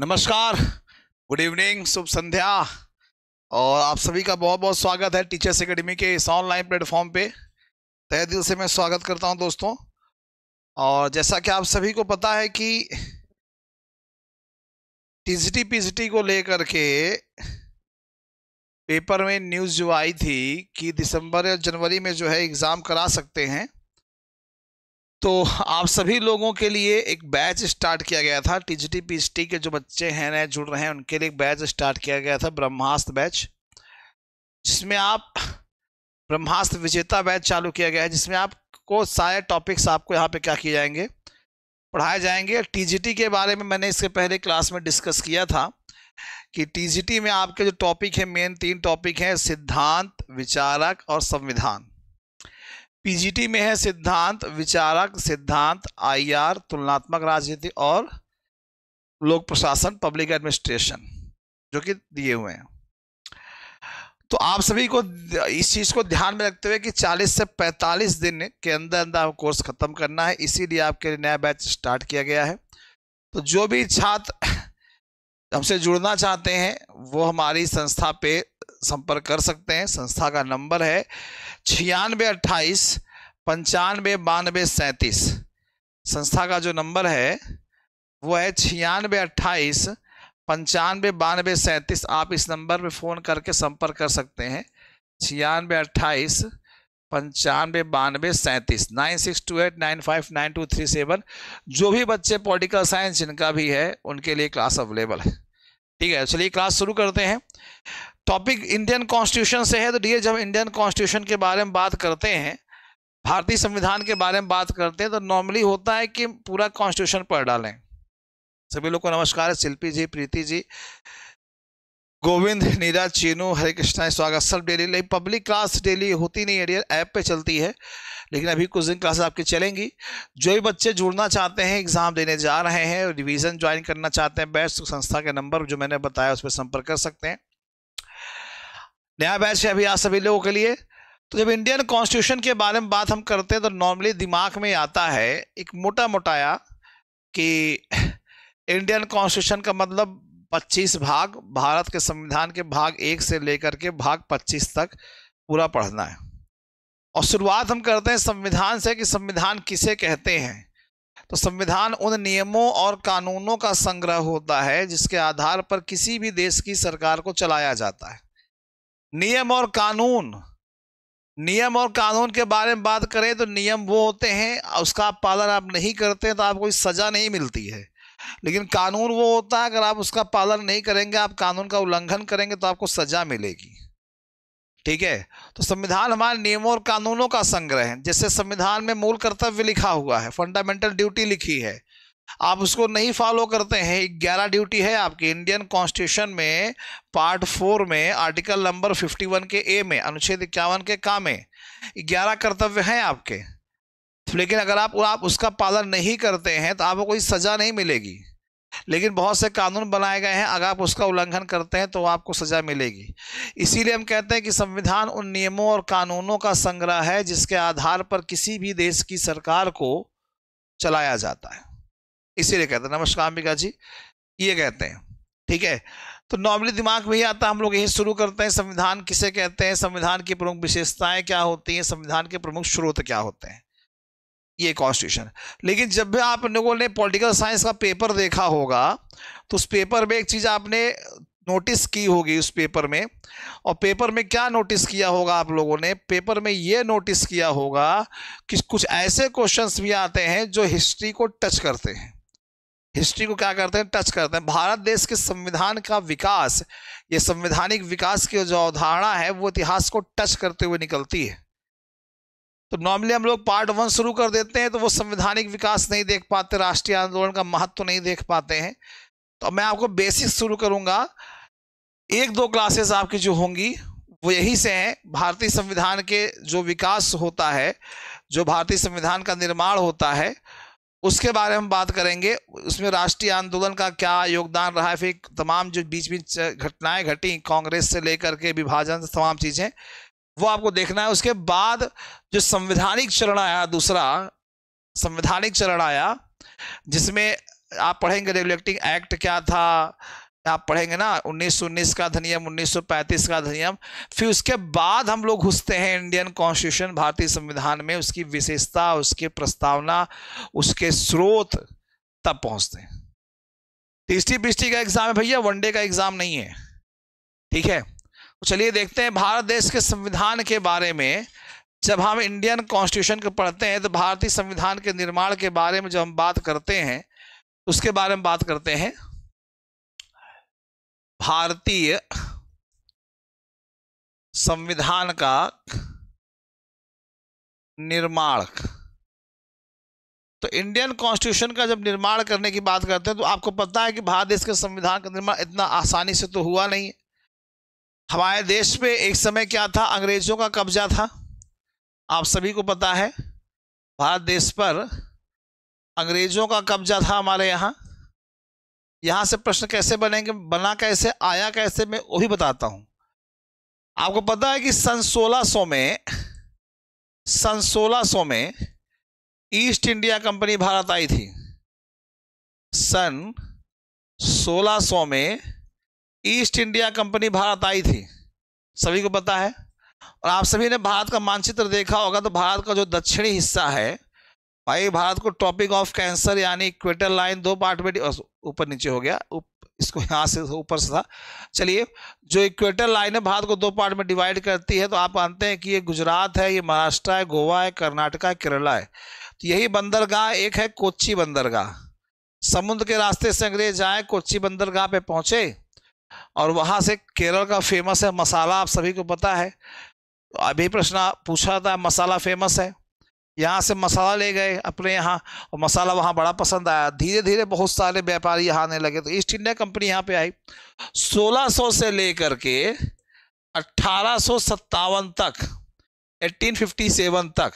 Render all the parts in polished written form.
नमस्कार, good evening, शुभ संध्या। और आप सभी का बहुत बहुत स्वागत है टीचर्स एकेडमी के इस ऑनलाइन प्लेटफॉर्म पे। तहे दिल से मैं स्वागत करता हूं दोस्तों। और जैसा कि आप सभी को पता है कि टीजीटी पीजीटी को लेकर के पेपर में न्यूज़ जो आई थी कि दिसंबर या जनवरी में जो है एग्ज़ाम करा सकते हैं। तो आप सभी लोगों के लिए एक बैच स्टार्ट किया गया था। टीजीटी पीजीटी के जो बच्चे हैं नए जुड़ रहे हैं उनके लिए एक बैच स्टार्ट किया गया था, ब्रह्मास्त्र बैच, जिसमें आप ब्रह्मास्त्र विजेता बैच चालू किया गया है, जिसमें आपको सारे टॉपिक्स आपको यहाँ पे क्या किए जाएंगे, पढ़ाए जाएंगे। टीजीटी के बारे में मैंने इसके पहले क्लास में डिस्कस किया था कि टीजीटी में आपके जो टॉपिक है, मेन 3 टॉपिक हैं, सिद्धांत, विचारक और संविधान। पीजीटी में है सिद्धांत, विचारक, सिद्धांत, आईआर, तुलनात्मक राजनीति और लोक प्रशासन, पब्लिक एडमिनिस्ट्रेशन, जो कि दिए हुए हैं। तो आप सभी को इस चीज़ को ध्यान में रखते हुए कि 40 से 45 दिन के अंदर अंदर कोर्स खत्म करना है, इसीलिए आपके लिए नया बैच स्टार्ट किया गया है। तो जो भी छात्र हमसे जुड़ना चाहते हैं वो हमारी संस्था पे संपर्क कर सकते हैं। संस्था का नंबर है 9628 95 92 37। संस्था का जो नंबर है वो है 9628 95 92 37। आप इस नंबर पे फ़ोन करके संपर्क कर सकते हैं। 9628 95 92 37, 9628959237। जो भी बच्चे पॉलिटिकल साइंस जिनका भी है उनके लिए क्लास अवेलेबल है। ठीक है, चलिए क्लास शुरू करते हैं। टॉपिक इंडियन कॉन्स्टिट्यूशन से है। तो डियर, जब इंडियन कॉन्स्टिट्यूशन के बारे में बात करते हैं, भारतीय संविधान के बारे में बात करते हैं, तो नॉर्मली होता है कि पूरा कॉन्स्टिट्यूशन पढ़ डालें। सभी लोग को नमस्कार है। शिल्पी जी, प्रीति जी, गोविंद, नीरज, चीनू, हरे कृष्णा, स्वागत। सब डेली पब्लिक क्लास डेली होती नहीं है डियर, ऐप पे चलती है, लेकिन अभी कुछ दिन क्लास आपकी चलेंगी। जो भी बच्चे जुड़ना चाहते हैं, एग्जाम देने जा रहे हैं, रिवीजन ज्वाइन करना चाहते हैं बैच, तो संस्था के नंबर जो मैंने बताया उस पर संपर्क कर सकते हैं। नया बैच है अभी आप सभी लोगों के लिए। तो जब इंडियन कॉन्स्टिट्यूशन के बारे में बात हम करते हैं तो नॉर्मली दिमाग में आता है एक मोटा मोटाया कि इंडियन कॉन्स्टिट्यूशन का मतलब 25 भाग, भारत के संविधान के भाग 1 से लेकर के भाग 25 तक पूरा पढ़ना है। और शुरुआत हम करते हैं संविधान से कि संविधान किसे कहते हैं। तो संविधान उन नियमों और कानूनों का संग्रह होता है जिसके आधार पर किसी भी देश की सरकार को चलाया जाता है। नियम और कानून, नियम और कानून के बारे में बात करें तो नियम वो होते हैं, उसका आप पालन आप नहीं करते हैं तो आपको कोई सजा नहीं मिलती है। लेकिन कानून वो होता है, अगर आप उसका पालन नहीं करेंगे, आप कानून का उल्लंघन करेंगे तो आपको सजा मिलेगी। ठीक है, तो संविधान हमारे नियमों और कानूनों का संग्रह है। जैसे संविधान में मूल कर्तव्य लिखा हुआ है, फंडामेंटल ड्यूटी लिखी है, आप उसको नहीं फॉलो करते हैं। 11 ड्यूटी है आपकी इंडियन कॉन्स्टिट्यूशन में, पार्ट 4 में, आर्टिकल नंबर 51 के ए में, अनुच्छेद 51 के का में 11 कर्तव्य हैं आपके। लेकिन अगर आप उसका पालन नहीं करते हैं तो आपको कोई सजा नहीं मिलेगी। लेकिन बहुत से कानून बनाए गए हैं, अगर आप उसका उल्लंघन करते हैं तो आपको सजा मिलेगी। इसीलिए हम कहते हैं कि संविधान उन नियमों और कानूनों का संग्रह है जिसके आधार पर किसी भी देश की सरकार को चलाया जाता है। इसीलिए कहते हैं, नमस्कार अंबिका जी, ये कहते हैं। ठीक है, तो नॉर्मली दिमाग में ही आता है, हम लोग यही शुरू करते हैं, संविधान किसे कहते हैं, संविधान की प्रमुख विशेषताएं क्या होती हैं, संविधान के प्रमुख स्रोत क्या होते हैं, ये कॉन्स्टिट्यूशन। लेकिन जब भी आप लोगों ने पॉलिटिकल साइंस का पेपर देखा होगा तो उस पेपर में एक चीज़ आपने नोटिस की होगी उस पेपर में। और पेपर में क्या नोटिस किया होगा आप लोगों ने, पेपर में ये नोटिस किया होगा कि कुछ ऐसे क्वेश्चंस भी आते हैं जो हिस्ट्री को टच करते हैं। हिस्ट्री को क्या करते हैं, टच करते हैं। भारत देश के संविधान का विकास, ये संवैधानिक विकास की जो अवधारणा है वो इतिहास को टच करते हुए निकलती है। तो नॉर्मली हम लोग पार्ट 1 शुरू कर देते हैं तो वो संवैधानिक विकास नहीं देख पाते, राष्ट्रीय आंदोलन का महत्व तो नहीं देख पाते हैं। तो मैं आपको बेसिक शुरू करूंगा। 1-2 क्लासेस आपकी जो होंगी वो यही से हैं। भारतीय संविधान के जो विकास होता है, जो भारतीय संविधान का निर्माण होता है, उसके बारे में बात करेंगे। उसमें राष्ट्रीय आंदोलन का क्या योगदान रहा है, फिर तमाम जो बीच बीच घटनाएं घटी, कांग्रेस से लेकर के विभाजन, तमाम चीज़ें वो आपको देखना है। उसके बाद जो संवैधानिक चरण आया, दूसरा संवैधानिक चरण आया, जिसमें आप पढ़ेंगे रेगुलेटिंग एक्ट क्या था, आप पढ़ेंगे ना 1919 का अधिनियम, 1935 का अधिनियम, फिर उसके बाद हम लोग घुसते हैं इंडियन कॉन्स्टिट्यूशन, भारतीय संविधान में, उसकी विशेषता, उसकी प्रस्तावना, उसके स्रोत, तब पहुंचते हैं। तीसरी पृष्ठी का एग्जाम है भैया, वनडे का एग्जाम नहीं है, ठीक है। तो चलिए देखते हैं भारत देश के संविधान के बारे में। जब हम इंडियन कॉन्स्टिट्यूशन को पढ़ते हैं तो भारतीय संविधान के निर्माण के बारे में जब हम बात करते हैं, उसके बारे में बात करते हैं। भारतीय संविधान का निर्माण, तो इंडियन कॉन्स्टिट्यूशन का जब निर्माण करने की बात करते हैं तो आपको पता है कि भारत देश के संविधान का निर्माण इतना आसानी से तो हुआ नहीं। हमारे देश पे एक समय क्या था, अंग्रेजों का कब्जा था, आप सभी को पता है। भारत देश पर अंग्रेजों का कब्जा था हमारे यहाँ। यहाँ से प्रश्न कैसे बनेंगे, बना कैसे, आया कैसे, मैं वो भी बताता हूँ। आपको पता है कि सन 1600 में ईस्ट इंडिया कंपनी भारत आई थी। सन 1600 में ईस्ट इंडिया कंपनी भारत आई थी, सभी को पता है। और आप सभी ने भारत का मानचित्र देखा होगा, तो भारत का जो दक्षिणी हिस्सा है भाई, भारत को ट्रॉपिक ऑफ कैंसर यानी इक्वेटर लाइन 2 पार्ट में, ऊपर नीचे हो गया, इसको यहाँ से ऊपर से था। चलिए, जो इक्वेटर लाइन है भारत को 2 पार्ट में डिवाइड करती है, तो आप जानते हैं कि ये गुजरात है, ये महाराष्ट्र है, गोवा है, कर्नाटका है, केरला है। तो यही बंदरगाह एक है कोच्चि बंदरगाह। समुद्र के रास्ते से अंग्रेज आए, कोच्चि बंदरगाह पे पहुंचे, और वहां से केरल का फेमस है मसाला, आप सभी को पता है। अभी प्रश्न पूछा था, मसाला फेमस है, यहाँ से मसाला ले गए अपने यहाँ, और मसाला वहाँ बड़ा पसंद आया। धीरे धीरे बहुत सारे व्यापारी यहाँ आने लगे, तो ईस्ट इंडिया कंपनी यहाँ पे आई। 1600 से लेकर के 1857 तक, 1857 तक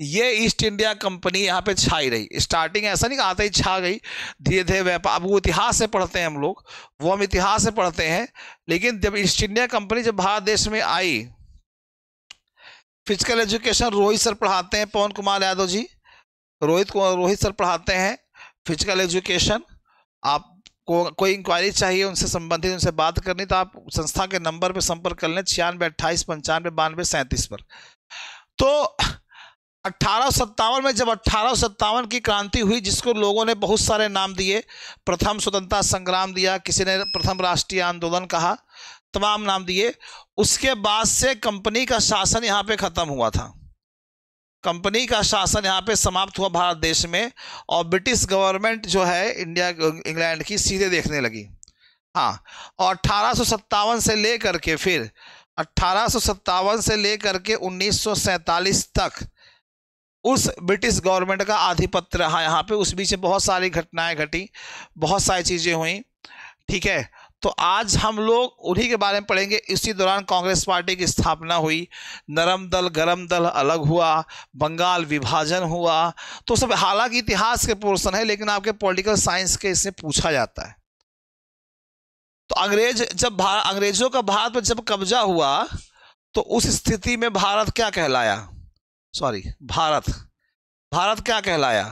ये ईस्ट इंडिया कंपनी यहाँ पे छाई रही। स्टार्टिंग ऐसा नहीं आते ही छा गई, धीरे धीरे व्यापार, अब वो इतिहास से पढ़ते हैं हम लोग, वो हम इतिहास से पढ़ते हैं। लेकिन जब ईस्ट इंडिया कंपनी जब भारत देश में आई, फिजिकल एजुकेशन रोहित सर पढ़ाते हैं, पवन कुमार यादव जी, रोहित सर पढ़ाते हैं फिजिकल एजुकेशन। आपको कोई इंक्वायरी चाहिए उनसे संबंधित, उनसे बात करनी, तो आप संस्था के नंबर पे संपर्क कर लें, 96 28 95 92 37 पर। तो 1857 में जब 1857 की क्रांति हुई, जिसको लोगों ने बहुत सारे नाम दिए, प्रथम स्वतंत्रता संग्राम दिया, किसी ने प्रथम राष्ट्रीय आंदोलन कहा, तमाम नाम दिए। उसके बाद से कंपनी का शासन यहाँ पे खत्म हुआ था, कंपनी का शासन यहाँ पे समाप्त हुआ भारत देश में, और ब्रिटिश गवर्नमेंट जो है इंडिया इंग्लैंड की सीधे देखने लगी। हाँ, और 1857 से लेकर के फिर 1857 से लेकर के 1947 तक उस ब्रिटिश गवर्नमेंट का आधिपत्य रहा यहाँ पे। उस बीच में बहुत सारी घटनाएं घटी, बहुत सारी चीज़ें हुई, ठीक है। तो आज हम लोग उन्हीं के बारे में पढ़ेंगे। इसी दौरान कांग्रेस पार्टी की स्थापना हुई, नरम दल गरम दल अलग हुआ, बंगाल विभाजन हुआ, तो सब हालांकि इतिहास के पोर्शन है, लेकिन आपके पॉलिटिकल साइंस के इससे पूछा जाता है। तो अंग्रेजों का भारत पर जब कब्जा हुआ, तो उस स्थिति में भारत क्या कहलाया, भारत क्या कहलाया,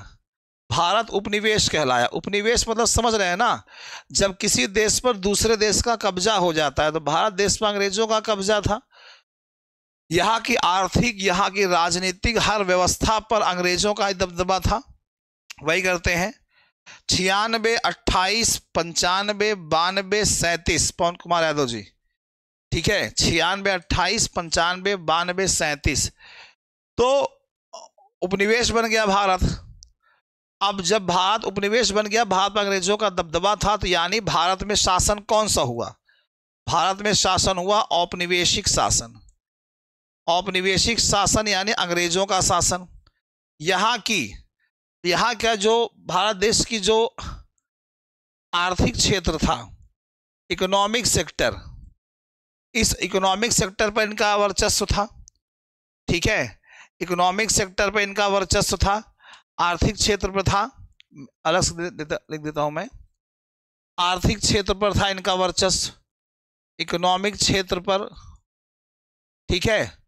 भारत उपनिवेश कहलाया। उपनिवेश मतलब समझ रहे हैं ना, जब किसी देश पर दूसरे देश का कब्जा हो जाता है, तो भारत देश पर अंग्रेजों का कब्जा था। यहाँ की आर्थिक, यहाँ की राजनीतिक हर व्यवस्था पर अंग्रेजों का दबदबा था। वही करते हैं 96 28 95 92 37, पवन कुमार यादव जी, ठीक है, 96 28 95 92 37। तो उपनिवेश बन गया भारत। अब जब भारत उपनिवेश बन गया, भारत पर अंग्रेजों का दबदबा था, तो यानी भारत में शासन कौन सा हुआ, भारत में शासन हुआ औपनिवेशिक शासन। औपनिवेशिक शासन यानी अंग्रेजों का शासन। यहाँ क्या जो भारत देश की जो आर्थिक क्षेत्र था, इकोनॉमिक सेक्टर, इस इकोनॉमिक सेक्टर पर इनका वर्चस्व था, ठीक है, इकोनॉमिक सेक्टर पर इनका वर्चस्व था, आर्थिक क्षेत्र पर था, अलग से लिख देता हूं मैं, आर्थिक क्षेत्र पर था इनका वर्चस्व, इकोनॉमिक क्षेत्र पर, ठीक है।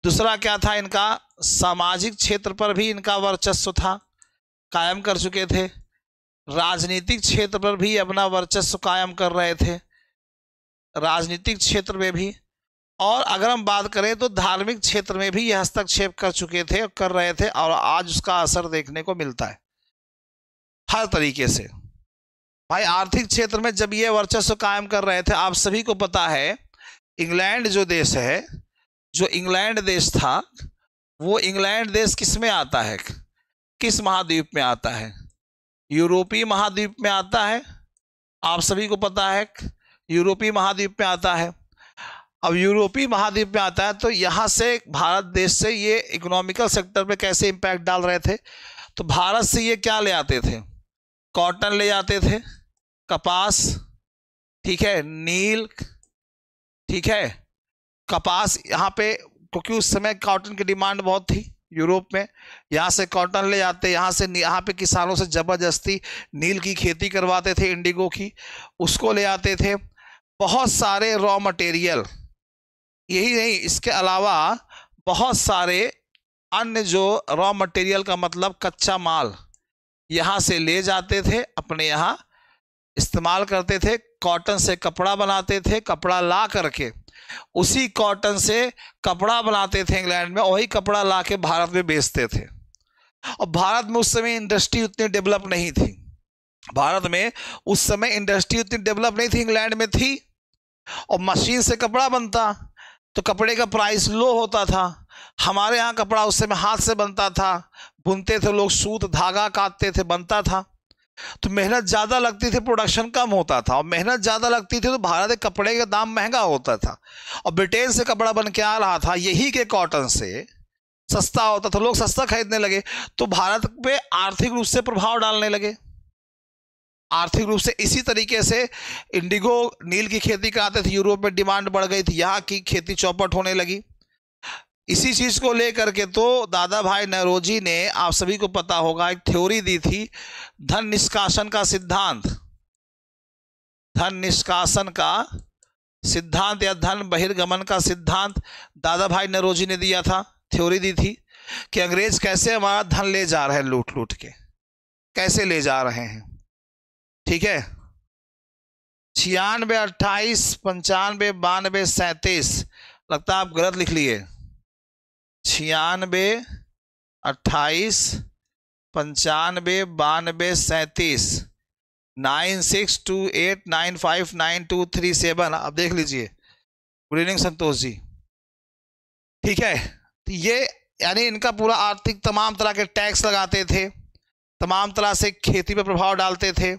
दूसरा क्या था, इनका सामाजिक क्षेत्र पर भी इनका वर्चस्व था, कायम कर चुके थे। राजनीतिक क्षेत्र पर भी अपना वर्चस्व कायम कर रहे थे, राजनीतिक क्षेत्र में भी, और अगर हम बात करें तो धार्मिक क्षेत्र में भी ये हस्तक्षेप कर चुके थे और कर रहे थे, और आज उसका असर देखने को मिलता है हर तरीके से। भाई आर्थिक क्षेत्र में जब ये वर्चस्व कायम कर रहे थे, आप सभी को पता है इंग्लैंड जो देश है, जो इंग्लैंड देश था, वो इंग्लैंड देश किस में आता है, किस महाद्वीप में आता है? यूरोपीय महाद्वीप में आता है। आप सभी को पता है यूरोपीय महाद्वीप में आता है। अब यूरोपीय महाद्वीप में आता है तो यहाँ से भारत देश से ये इकोनॉमिकल सेक्टर पे कैसे इम्पैक्ट डाल रहे थे? तो भारत से ये क्या ले आते थे? कॉटन ले जाते थे, कपास, ठीक है, नील, ठीक है, कपास यहाँ पे, क्योंकि उस समय कॉटन की डिमांड बहुत थी यूरोप में, यहाँ से कॉटन ले जाते, यहाँ से यहाँ पे किसानों से ज़बरदस्ती नील की खेती करवाते थे, इंडिगो की, उसको ले आते थे। बहुत सारे रॉ मटेरियल, यही नहीं, इसके अलावा बहुत सारे अन्य जो रॉ मटेरियल का मतलब कच्चा माल यहाँ से ले जाते थे, अपने यहाँ इस्तेमाल करते थे, कॉटन से कपड़ा बनाते थे, कपड़ा ला करके उसी कॉटन से कपड़ा बनाते थे इंग्लैंड में, वही कपड़ा ला के भारत में बेचते थे। और भारत में उस समय इंडस्ट्री उतनी डेवलप नहीं थी, भारत में उस समय इंडस्ट्री उतनी डेवलप नहीं थी, इंग्लैंड में थी, और मशीन से कपड़ा बनता तो कपड़े का प्राइस लो होता था। हमारे यहाँ कपड़ा उस समय हाथ से बनता था, बुनते थे लोग, सूत धागा काटते थे, बनता था, तो मेहनत ज़्यादा लगती थी, प्रोडक्शन कम होता था, और मेहनत ज़्यादा लगती थी तो भारत के कपड़े का दाम महंगा होता था। और ब्रिटेन से कपड़ा बन के आ रहा था, यही के कॉटन से सस्ता होता था, लोग सस्ता खरीदने लगे, तो भारत पे आर्थिक रूप से प्रभाव डालने लगे, आर्थिक रूप से। इसी तरीके से इंडिगो नील की खेती कराते थे, यूरोप में डिमांड बढ़ गई थी, यहाँ की खेती चौपट होने लगी। इसी चीज को लेकर के तो दादा भाई नौरोजी ने, आप सभी को पता होगा, एक थ्योरी दी थी, धन निष्कासन का सिद्धांत, धन निष्कासन का सिद्धांत या धन बहिर्गमन का सिद्धांत दादा भाई नौरोजी ने दिया था, थ्योरी दी थी कि अंग्रेज कैसे हमारा धन ले जा रहे हैं, लूट लूट के कैसे ले जा रहे हैं, ठीक है। 96, 28, 95, 92, 37, लगता है आप गलत लिख लिए, 96, 28, 95, 92, 37, 9628959237। अब देख लीजिए। गुड इवनिंग संतोष जी, ठीक है। तो ये यानी इनका पूरा आर्थिक, तमाम तरह के टैक्स लगाते थे, तमाम तरह से खेती पर प्रभाव डालते थे,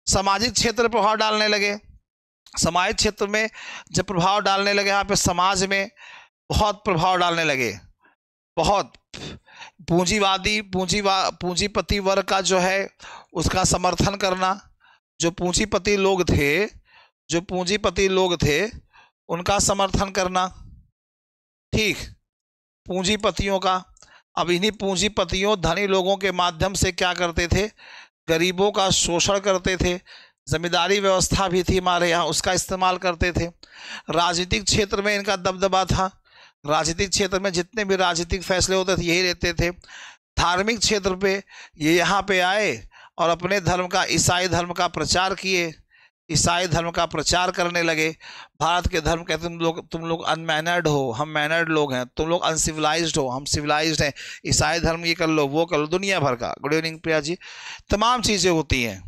सामाजिक क्षेत्र पर प्रभाव डालने लगे। सामाजिक क्षेत्र में जब प्रभाव डालने लगे, यहाँ पे समाज में बहुत प्रभाव डालने लगे, बहुत पूंजीवादी पूंजीपति वर्ग का जो है उसका समर्थन करना, जो पूंजीपति लोग थे उनका समर्थन करना, ठीक, पूंजीपतियों का। अब इन्हीं पूंजीपतियों, धनी लोगों के माध्यम से क्या करते थे, गरीबों का शोषण करते थे। जमींदारी व्यवस्था भी थी हमारे यहाँ, उसका इस्तेमाल करते थे। राजनीतिक क्षेत्र में इनका दबदबा था, राजनीतिक क्षेत्र में जितने भी राजनीतिक फैसले होते थे यही लेते थे। धार्मिक क्षेत्र पे ये यहाँ पे आए और अपने धर्म का, ईसाई धर्म का प्रचार किए, ईसाई धर्म का प्रचार करने लगे। भारत के धर्म कहते तुम लोग अनमैनर्ड हो, हम मैनर्ड लोग हैं, तुम लोग अनसिविलाइज्ड हो, हम सिविलाइज्ड हैं। ईसाई धर्म ये कर लो, वो कर लो, दुनिया भर का। Good evening Priya ji. तमाम चीज़ें होती हैं,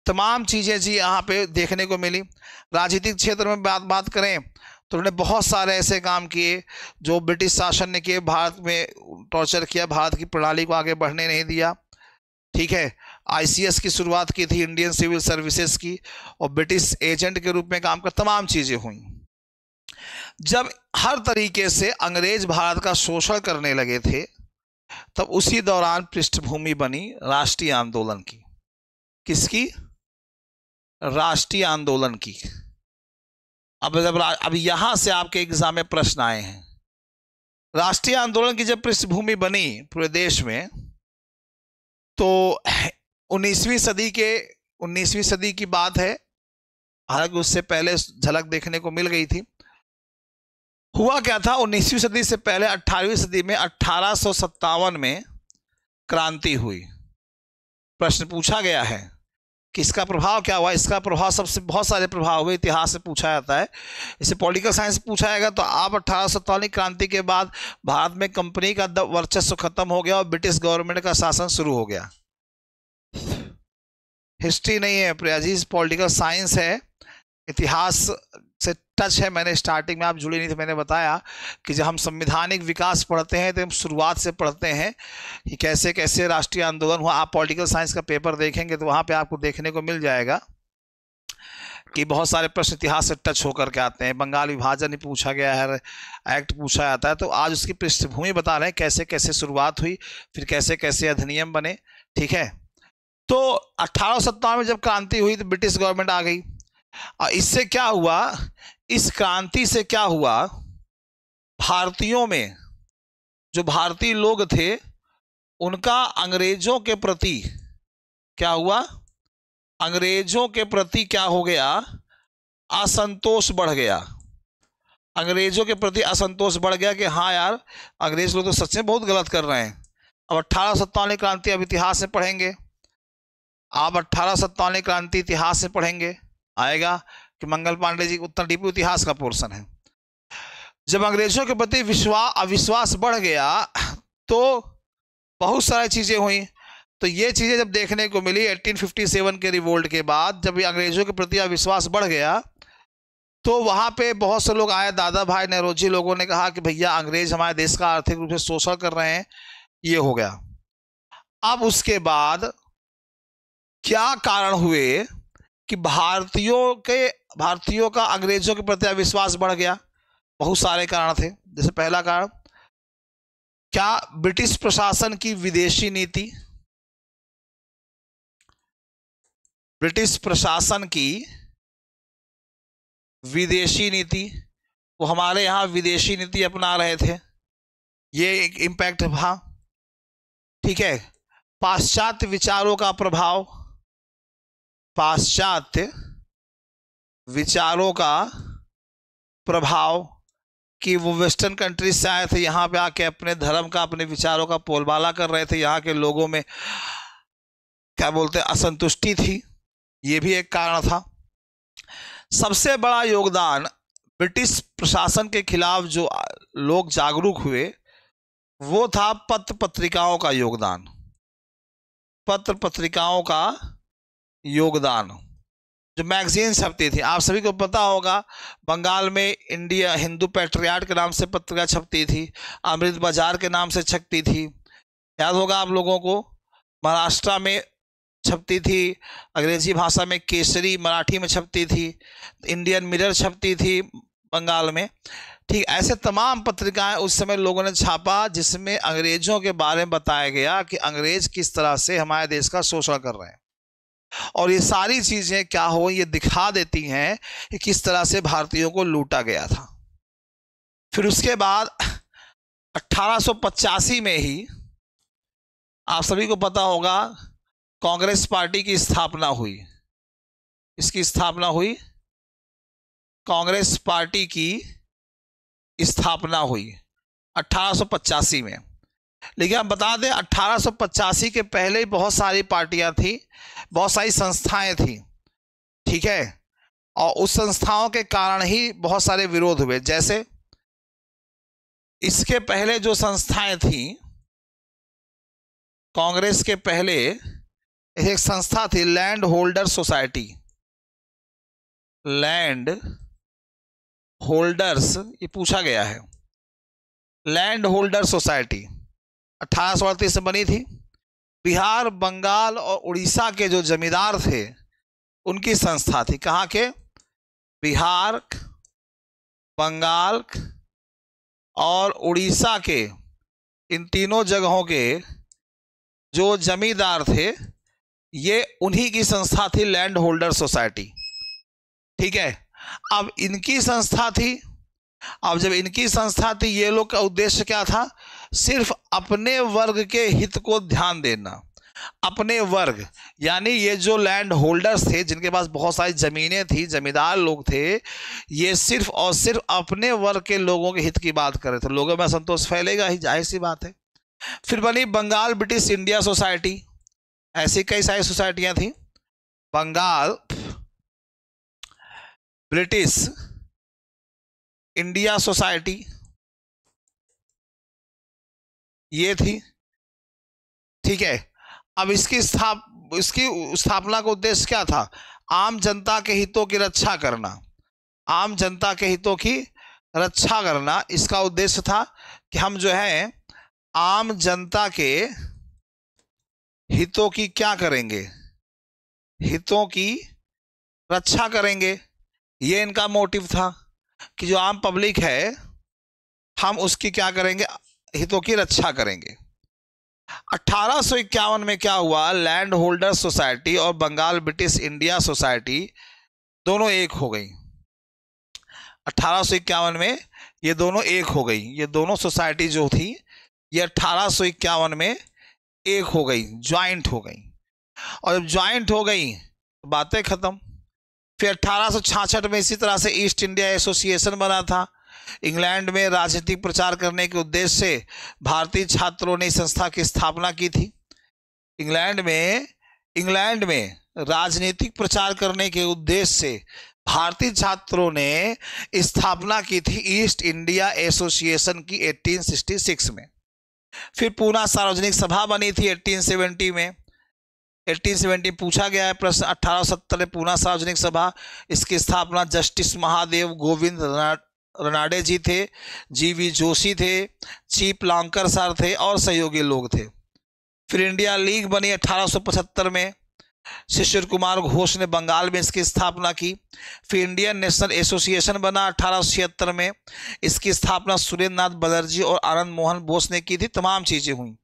तमाम चीज़ें जी यहाँ पे देखने को मिली। राजनीतिक क्षेत्र में बात करें तो उन्होंने बहुत सारे ऐसे काम किए जो ब्रिटिश शासन ने किए, भारत में टॉर्चर किया, भारत की प्रणाली को आगे बढ़ने नहीं दिया, ठीक है। आईसीएस की शुरुआत की थी, इंडियन सिविल सर्विसेज की, और ब्रिटिश एजेंट के रूप में काम कर, तमाम चीज़ें हुई। जब हर तरीके से अंग्रेज भारत का शोषण करने लगे थे, तब उसी दौरान पृष्ठभूमि बनी राष्ट्रीय आंदोलन की। किसकी? राष्ट्रीय आंदोलन की। अब यहां से आपके एग्जाम में प्रश्न आए हैं। राष्ट्रीय आंदोलन की जब पृष्ठभूमि बनी पूरे देश में, तो 19वीं सदी की बात है, हालांकि उससे पहले झलक देखने को मिल गई थी। हुआ क्या था, 19वीं सदी से पहले 18वीं सदी में 1857 में क्रांति हुई। प्रश्न पूछा गया है कि इसका प्रभाव क्या हुआ। इसका प्रभाव सबसे बहुत सारे प्रभाव हुए, इतिहास से पूछा जाता है। इसे पॉलिटिकल साइंस से पूछा जाएगा तो आप 1847 क्रांति के बाद भारत में कंपनी का वर्चस्व खत्म हो गया और ब्रिटिश गवर्नमेंट का शासन शुरू हो गया। हिस्ट्री नहीं है प्रिया जी, पॉलिटिकल साइंस है, इतिहास से टच है। मैंने स्टार्टिंग में, आप जुड़े नहीं थे, मैंने बताया कि जब हम संवैधानिक विकास पढ़ते हैं तो हम शुरुआत से पढ़ते हैं कि कैसे कैसे राष्ट्रीय आंदोलन हुआ। आप पॉलिटिकल साइंस का पेपर देखेंगे तो वहाँ पे आपको देखने को मिल जाएगा कि बहुत सारे प्रश्न इतिहास से टच होकर के आते हैं। बंगाल विभाजन ही पूछा गया है, एक्ट पूछा जाता है। तो आज उसकी पृष्ठभूमि बता रहे हैं कैसे कैसे शुरुआत हुई, फिर कैसे कैसे अधिनियम बने। ठीक है, तो 1857 में जब क्रांति हुई तो ब्रिटिश गवर्नमेंट आ गई। और इससे क्या हुआ, इस क्रांति से क्या हुआ, भारतीयों में जो भारतीय लोग थे उनका अंग्रेजों के प्रति क्या हुआ, अंग्रेजों के प्रति क्या हो गया, असंतोष बढ़ गया। अंग्रेजों के प्रति असंतोष बढ़ गया कि हाँ यार, अंग्रेज लोग तो सच में बहुत गलत कर रहे हैं। अब 1857 क्रांति अब इतिहास में पढ़ेंगे, आप 1857 क्रांति इतिहास में पढ़ेंगे, आएगा कि मंगल पांडे जी उत्तर डीपी इतिहास का पोर्शन है। जब अंग्रेजों के प्रति अविश्वास बढ़ गया तो बहुत सारी चीजें हुई। तो ये चीजें जब देखने को मिली 1857 के रिवोल्ट के बाद, जब अंग्रेजों के प्रति अविश्वास बढ़ गया तो वहां पे बहुत से लोग आए, दादा भाई नौरोजी लोगों ने कहा कि भैया अंग्रेज हमारे देश का आर्थिक रूप से शोषण कर रहे हैं, ये हो गया। अब उसके बाद क्या कारण हुए कि भारतीयों का अंग्रेजों के प्रति अविश्वास बढ़ गया। बहुत सारे कारण थे। जैसे पहला कारण, क्या ब्रिटिश प्रशासन की विदेशी नीति, ब्रिटिश प्रशासन की विदेशी नीति, वो हमारे यहाँ विदेशी नीति अपना रहे थे, ये एक इम्पैक्ट था। ठीक है, पाश्चात्य विचारों का प्रभाव, पाश्चात्य विचारों का प्रभाव कि वो वेस्टर्न कंट्रीज से आए थे, यहाँ पे आके अपने धर्म का, अपने विचारों का बोलबाला कर रहे थे, यहाँ के लोगों में क्या बोलते हैं, असंतुष्टि थी, ये भी एक कारण था। सबसे बड़ा योगदान ब्रिटिश प्रशासन के खिलाफ जो लोग जागरूक हुए वो था पत्र पत्रिकाओं का योगदान, पत्र पत्रिकाओं का योगदान। जो मैगजीन छपती थी, आप सभी को पता होगा, बंगाल में इंडिया हिंदू पैट्रियाट के नाम से पत्रिका छपती थी, अमृत बाजार के नाम से छपती थी, याद होगा आप लोगों को। महाराष्ट्र में छपती थी, अंग्रेजी भाषा में केसरी, मराठी में छपती थी, इंडियन मिरर छपती थी बंगाल में। ठीक, ऐसे तमाम पत्रिकाएं उस समय लोगों ने छापा जिसमें अंग्रेजों के बारे में बताया गया कि अंग्रेज किस तरह से हमारे देश का शोषण कर रहे हैं। और ये सारी चीजें क्या हो, ये दिखा देती हैं कि किस तरह से भारतीयों को लूटा गया था। फिर उसके बाद 1885 में ही आप सभी को पता होगा कांग्रेस पार्टी की स्थापना हुई। इसकी स्थापना हुई, कांग्रेस पार्टी की स्थापना हुई 1885 में। लेकिन आप बता दें 1885 के पहले बहुत सारी पार्टियां थी, बहुत सारी संस्थाएं थी। ठीक है, और उस संस्थाओं के कारण ही बहुत सारे विरोध हुए। जैसे इसके पहले जो संस्थाएं थी, कांग्रेस के पहले एक संस्था थी land holder society, land holders, ये पूछा गया है, लैंड होल्डर सोसाइटी 1838 से बनी थी। बिहार, बंगाल और उड़ीसा के जो जमींदार थे उनकी संस्था थी। कहाँ के? बिहार, बंगाल और उड़ीसा के, इन तीनों जगहों के जो जमींदार थे ये उन्हीं की संस्था थी लैंड होल्डर सोसाइटी। ठीक है, अब इनकी संस्था थी। अब जब इनकी संस्था थी, ये लोग का उद्देश्य क्या था? सिर्फ अपने वर्ग के हित को ध्यान देना। अपने वर्ग यानी ये जो लैंड होल्डर्स थे, जिनके पास बहुत सारी जमीनें थी, जमींदार लोग थे, ये सिर्फ और सिर्फ अपने वर्ग के लोगों के हित की बात कर रहे थे। लोगों में असंतोष फैलेगा ही, जाहिर सी बात है। फिर बनी बंगाल ब्रिटिश इंडिया सोसाइटी, ऐसी कई सारी सोसाइटियां थी। बंगाल ब्रिटिश इंडिया सोसाइटी ये थी। ठीक है, अब इसकी स्थापना का उद्देश्य क्या था? आम जनता के हितों की रक्षा करना। आम जनता के हितों की रक्षा करना इसका उद्देश्य था कि हम जो है आम जनता के हितों की क्या करेंगे? हितों की रक्षा करेंगे। ये इनका मोटिव था कि जो आम पब्लिक है हम उसकी क्या करेंगे? हितों की रक्षा करेंगे। 1851 में क्या हुआ? लैंड होल्डर सोसाइटी और बंगाल ब्रिटिश इंडिया सोसाइटी दोनों एक हो गई। 1851 में ये दोनों एक हो गई। ये दोनों सोसाइटी जो थी ये 1851 में एक हो गई, ज्वाइंट हो गई। और जब ज्वाइंट हो गई तो बातें खत्म। फिर 1866 में इसी तरह से ईस्ट इंडिया एसोसिएशन बना था। इंग्लैंड में राजनीतिक प्रचार करने के उद्देश्य से भारतीय छात्रों ने इस संस्था की स्थापना की थी। इंग्लैंड में राजनीतिक प्रचार करने के उद्देश्य से भारतीय छात्रों ने स्थापना की थी ईस्ट इंडिया एसोसिएशन की 1866 में। फिर पूना सार्वजनिक सभा बनी थी 1870 में। 1870 पूछा गया है प्रश्न। 1870 में पूना सार्वजनिक सभा, इसकी स्थापना जस्टिस महादेव गोविंद रनाडे जी थे, जीवी जोशी थे, चीप लांकर सर थे और सहयोगी लोग थे। फिर इंडिया लीग बनी 1875 में। शिशिर कुमार घोष ने बंगाल में इसकी स्थापना की। फिर इंडियन नेशनल एसोसिएशन बना 1876 में। इसकी स्थापना सुरेंद्र नाथ बनर्जी और आनंद मोहन बोस ने की थी। तमाम चीजें हुई।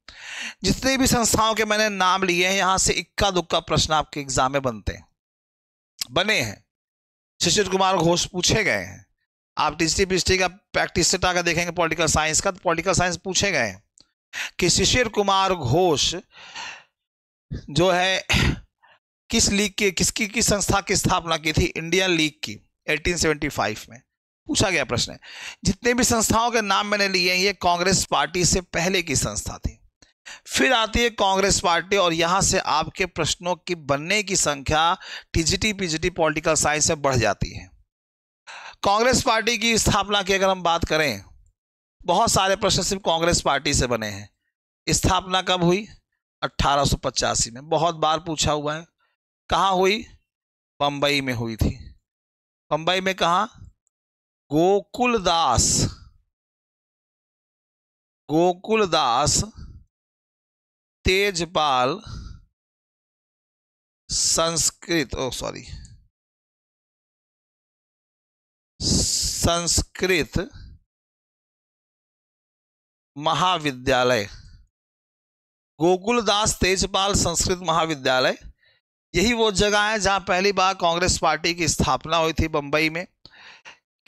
जितने भी संस्थाओं के मैंने नाम लिए हैं यहां से इक्का दुक्का प्रश्न आपके एग्जाम में बने हैं। शिशिर कुमार घोष पूछे गए हैं। आप टीसी पीएचडी का प्रैक्टिस सेट आकर देखेंगे पॉलिटिकल साइंस का, तो पॉलिटिकल साइंस पूछे गए हैं कि शिशिर कुमार घोष जो है किस लीग के किस संस्था की स्थापना की थी? इंडियन लीग की 1875 में पूछा गया प्रश्न है। जितने भी संस्थाओं के नाम मैंने लिए हैं ये कांग्रेस पार्टी से पहले की संस्था थी। फिर आती है कांग्रेस पार्टी और यहां से आपके प्रश्नों की बनने की संख्या टीजीटी पीजीटी पॉलिटिकल साइंस में बढ़ जाती है। कांग्रेस पार्टी की स्थापना की अगर हम बात करें, बहुत सारे प्रश्न सिर्फ कांग्रेस पार्टी से बने हैं। स्थापना कब हुई? 1885 में। बहुत बार पूछा हुआ है। कहाँ हुई? बंबई में हुई थी। बंबई में कहाँ? गोकुलदास तेजपाल संस्कृत महाविद्यालय। गोकुलदास तेजपाल संस्कृत महाविद्यालय, यही वो जगह है जहां पहली बार कांग्रेस पार्टी की स्थापना हुई थी, बंबई में।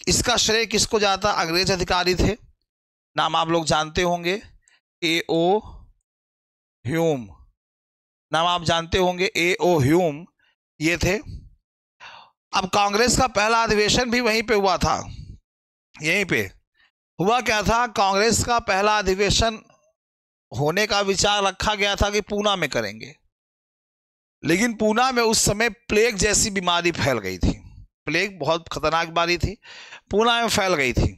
इसका श्रेय किसको जाता? अंग्रेज अधिकारी थे, नाम आप लोग जानते होंगे, A.O. ह्यूम, नाम आप जानते होंगे, A.O. ह्यूम ये थे। अब कांग्रेस का पहला अधिवेशन भी वहीं पे हुआ था। यहीं पे हुआ क्या था? कांग्रेस का पहला अधिवेशन होने का विचार रखा गया था कि पूना में करेंगे, लेकिन पूना में उस समय प्लेग जैसी बीमारी फैल गई थी। प्लेग बहुत खतरनाक बीमारी थी, पूना में फैल गई थी।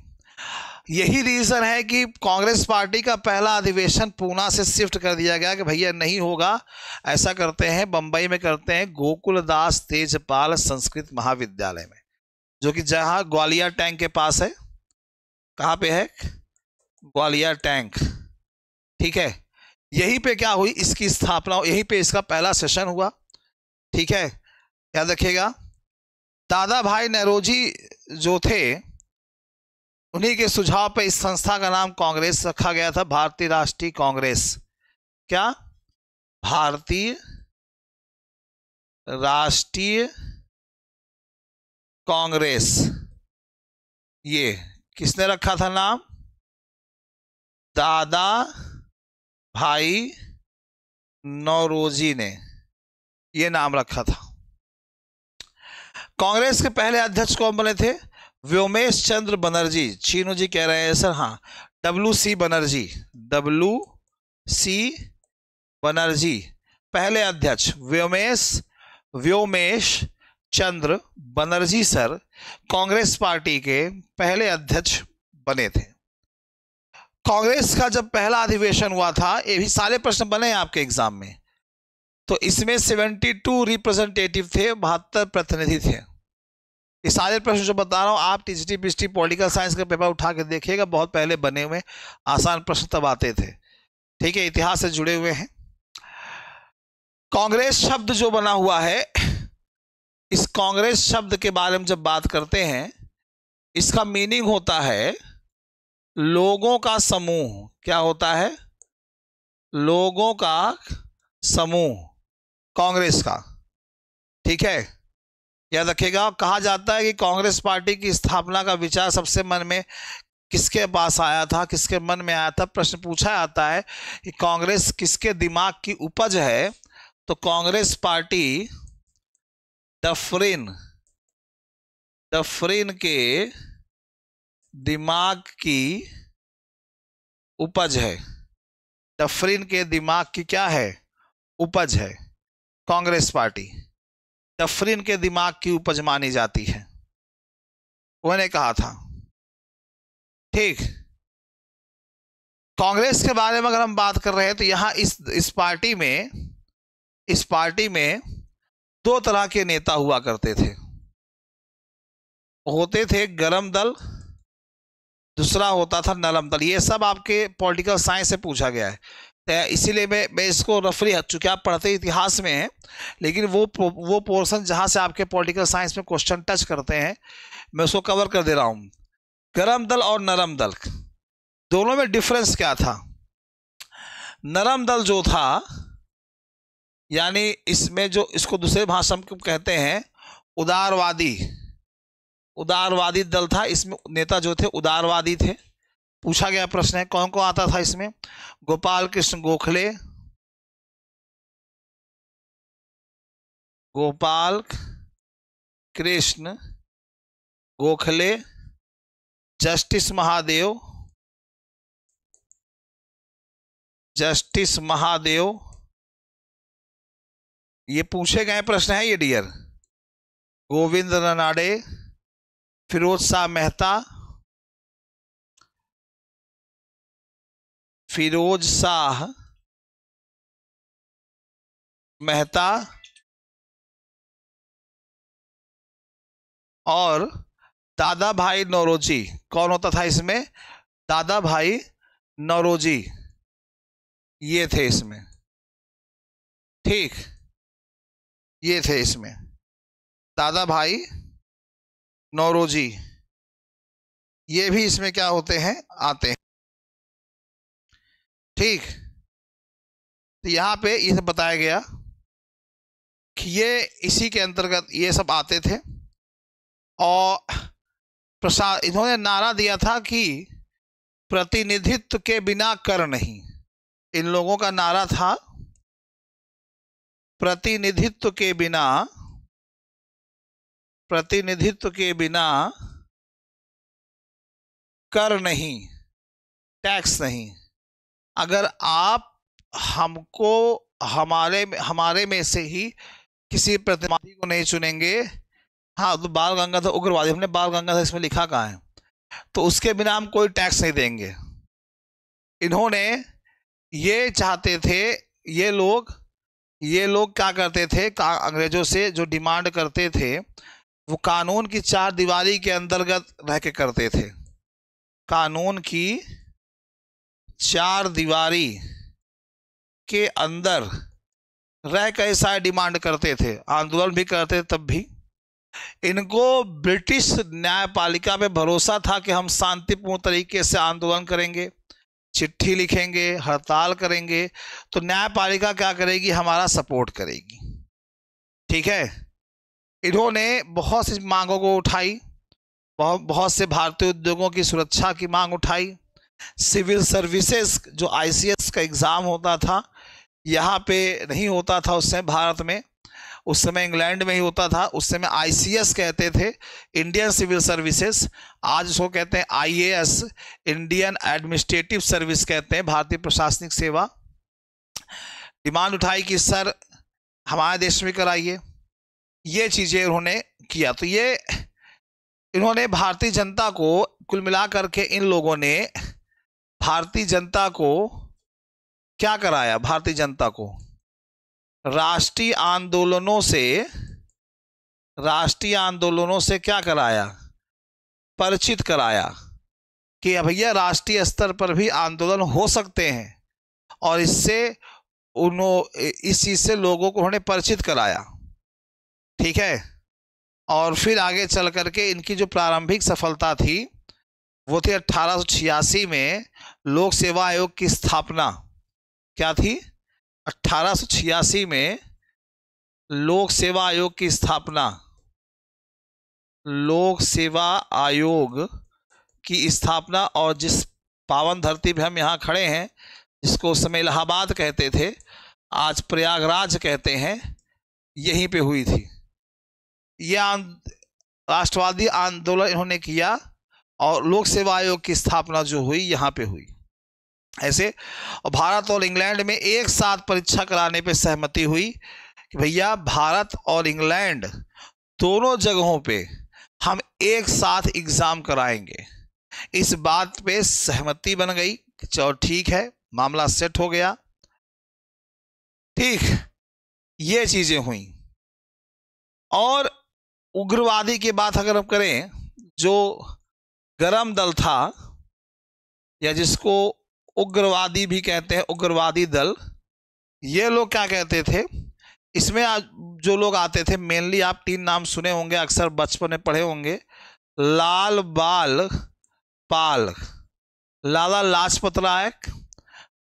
यही रीजन है कि कांग्रेस पार्टी का पहला अधिवेशन पूना से शिफ्ट कर दिया गया कि भैया नहीं होगा, ऐसा करते हैं बंबई में करते हैं, गोकुलदास तेजपाल संस्कृत महाविद्यालय में, जो कि जहां ग्वालियर टैंक के पास है। कहाँ पे है? ग्वालियर टैंक। ठीक है, यहीं पे क्या हुई? इसकी स्थापना, यहीं पे इसका पहला सेशन हुआ। ठीक है, याद रखिएगा। दादा भाई नौरोजी जो थे उन्हीं के सुझाव पे इस संस्था का नाम कांग्रेस रखा गया था, भारतीय राष्ट्रीय कांग्रेस। क्या? भारतीय राष्ट्रीय कांग्रेस। ये किसने रखा था नाम? दादा भाई नौरोजी ने ये नाम रखा था। कांग्रेस के पहले अध्यक्ष कौन बने थे? व्योमेश चंद्र बनर्जी। चीनू जी कह रहे हैं सर, हाँ, WC बनर्जी। पहले अध्यक्ष व्योमेश चंद्र बनर्जी सर कांग्रेस पार्टी के पहले अध्यक्ष बने थे। कांग्रेस का जब पहला अधिवेशन हुआ था, ये भी सारे प्रश्न बने हैं आपके एग्जाम में, तो इसमें 72 रिप्रेजेंटेटिव थे, 72 प्रतिनिधि थे। ये सारे प्रश्न जो बता रहा हूं आप टीजीटी पीजीटी पॉलिटिकल साइंस का पेपर उठा के देखिएगा, बहुत पहले बने हुए आसान प्रश्न तब आते थे। ठीक है, इतिहास से जुड़े हुए हैं। कांग्रेस शब्द जो बना हुआ है, इस कांग्रेस शब्द के बारे में जब बात करते हैं, इसका मीनिंग होता है लोगों का समूह। क्या होता है? लोगों का समूह, कांग्रेस का। ठीक है, याद रखिएगा। कहा जाता है कि कांग्रेस पार्टी की स्थापना का विचार सबसे मन में किसके पास आया था, किसके मन में आया था? प्रश्न पूछा जाता है कि कांग्रेस किसके दिमाग की उपज है, तो कांग्रेस पार्टी डफरिन के दिमाग की उपज है। डफरिन के दिमाग की क्या है? उपज है कांग्रेस पार्टी। डफरिन के दिमाग की उपज मानी जाती है, उन्होंने कहा था। ठीक, कांग्रेस के बारे में अगर हम बात कर रहे हैं तो यहां इस पार्टी में दो तरह के नेता हुआ करते थे। होते थे गरम दल, दूसरा होता था नरम दल। ये सब आपके पॉलिटिकल साइंस से पूछा गया है, तो इसीलिए मैं इसको रफली, चूंकि आप पढ़ते इतिहास में हैं, लेकिन वो पोर्शन जहां से आपके पॉलिटिकल साइंस में क्वेश्चन टच करते हैं, मैं उसको कवर कर दे रहा हूं। गरम दल और नरम दल, दोनों में डिफरेंस क्या था? नरम दल जो था, यानी इसमें जो इसको दूसरे भाषा में कहते हैं उदारवादी दल था। इसमें नेता जो थे उदारवादी थे। पूछा गया प्रश्न है कौन कौन आता था इसमें? गोपाल कृष्ण गोखले, जस्टिस महादेव, ये पूछे गए प्रश्न है ये डियर। गोविंद रनाडे, फिरोज शाह मेहता और दादा भाई नौरोजी। कौन होता था इसमें? दादा भाई नौरोजी, ये थे इसमें। ठीक, ये थे इसमें दादा भाई नौरोजी, ये भी इसमें क्या होते हैं? आते हैं। ठीक, तो यहां पे ये सब बताया गया कि ये इसी के अंतर्गत ये सब आते थे। और इन्होंने नारा दिया था कि प्रतिनिधित्व के बिना कर नहीं। इन लोगों का नारा था प्रतिनिधित्व के बिना कर नहीं, टैक्स नहीं। अगर आप हमको हमारे में से ही किसी प्रतिनिधि को नहीं चुनेंगे, हाँ तो बाल गंगाधर उग्रवादी, हमने बाल गंगाधर इसमें लिखा कहाँ है, तो उसके बिना हम कोई टैक्स नहीं देंगे। इन्होंने ये चाहते थे, ये लोग क्या करते थे? अंग्रेजों से जो डिमांड करते थे वो कानून की चार दीवारी के अंतर्गत रह के करते थे। कानून की चार दीवारी के अंदर रह कर ऐसा डिमांड करते थे, आंदोलन भी करते थे। तब भी इनको ब्रिटिश न्यायपालिका पे भरोसा था कि हम शांतिपूर्ण तरीके से आंदोलन करेंगे, चिट्ठी लिखेंगे, हड़ताल करेंगे, तो न्यायपालिका क्या करेगी? हमारा सपोर्ट करेगी। ठीक है, इन्होंने बहुत सी मांगों को उठाई, बहुत से भारतीय उद्योगों की सुरक्षा की मांग उठाई। सिविल सर्विसेज जो आईसीएस का एग्ज़ाम होता था, यहाँ पे नहीं होता था उस समय भारत में, उस समय इंग्लैंड में ही होता था। उस समय आईसीएस कहते थे, इंडियन सिविल सर्विसेज। आज उसको कहते हैं आईएएस, इंडियन एडमिनिस्ट्रेटिव सर्विस कहते हैं, भारतीय प्रशासनिक सेवा। डिमांड उठाई कि सर हमारे देश में कराइए, ये चीज़ें उन्होंने किया। तो ये इन्होंने भारतीय जनता को, कुल मिलाकर के इन लोगों ने भारतीय जनता को क्या कराया? भारतीय जनता को राष्ट्रीय आंदोलनों से क्या कराया? परिचित कराया कि भैया राष्ट्रीय स्तर पर भी आंदोलन हो सकते हैं, और इस चीज से लोगों को उन्होंने परिचित कराया। ठीक है। और फिर आगे चल करके इनकी जो प्रारंभिक सफलता थी वो थी 1886 में लोक सेवा आयोग की स्थापना। क्या थी? 1886 में लोक सेवा आयोग की स्थापना। लोक सेवा आयोग की स्थापना, और जिस पावन धरती पे हम यहाँ खड़े हैं, जिसको उस समय इलाहाबाद कहते थे, आज प्रयागराज कहते हैं, यहीं पे हुई थी। यह राष्ट्रवादी आंदोलन इन्होंने किया और लोक सेवा आयोग की स्थापना जो हुई यहाँ पे हुई। ऐसे भारत और इंग्लैंड में एक साथ परीक्षा कराने पे सहमति हुई कि भैया भारत और इंग्लैंड दोनों जगहों पे हम एक साथ एग्जाम कराएंगे। इस बात पे सहमति बन गई कि चलो ठीक है, मामला सेट हो गया। ठीक, ये चीजें हुई। और उग्रवादी की बात अगर हम करें, जो गरम दल था, या जिसको उग्रवादी भी कहते हैं, उग्रवादी दल, ये लोग क्या कहते थे? इसमें जो लोग आते थे, मेनली आप 3 नाम सुने होंगे, अक्सर बचपन में पढ़े होंगे। लाल बाल पाल, लाला लाजपत राय,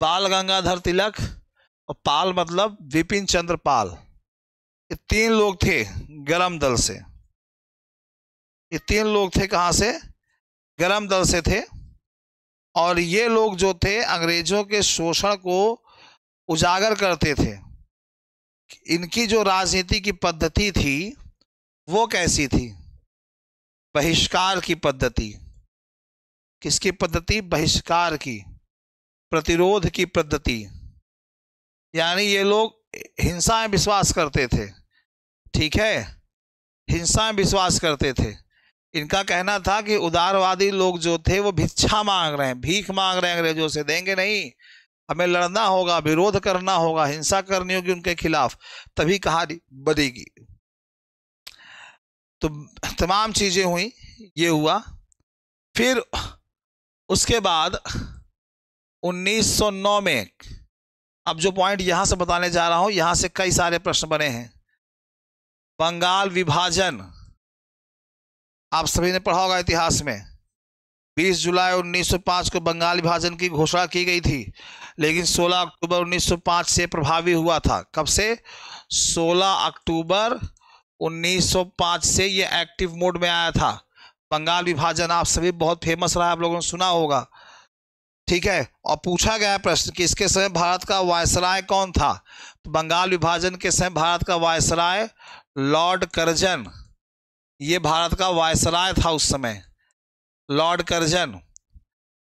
बाल गंगाधर तिलक, और पाल मतलब विपिन चंद्र पाल। ये 3 लोग थे गरम दल से। ये 3 लोग थे कहां से? गरम दल से थे। और ये लोग जो थे अंग्रेजों के शोषण को उजागर करते थे। इनकी जो राजनीति की पद्धति थी वो कैसी थी? बहिष्कार की पद्धति। किसकी पद्धति? बहिष्कार की, प्रतिरोध की पद्धति। यानी ये लोग हिंसा में विश्वास करते थे। ठीक है, हिंसा में विश्वास करते थे। इनका कहना था कि उदारवादी लोग जो थे वो भिक्षा मांग रहे हैं, भीख मांग रहे हैं, अंग्रेजों से देंगे नहीं, हमें लड़ना होगा, विरोध करना होगा, हिंसा करनी होगी उनके खिलाफ, तभी कहानी बनेगी। तो तमाम चीजें हुई, ये हुआ। फिर उसके बाद 1909 में, अब जो पॉइंट यहां से बताने जा रहा हूं, यहां से कई सारे प्रश्न बने हैं। बंगाल विभाजन, आप सभी ने पढ़ा होगा इतिहास में। 20 जुलाई 1905 को बंगाल विभाजन की घोषणा की गई थी, लेकिन 16 अक्टूबर 1905 से प्रभावी हुआ था। कब से? 16 अक्टूबर 1905 से ये एक्टिव मोड में आया था। बंगाल विभाजन आप सभी बहुत फेमस रहा, आप लोगों ने सुना होगा। ठीक है। और पूछा गया प्रश्न कि इसके समय भारत का वायसराय कौन था? तो बंगाल विभाजन के समय भारत का वायसराय लॉर्ड कर्जन, ये भारत का वायसराय था उस समय, लॉर्ड कर्जन।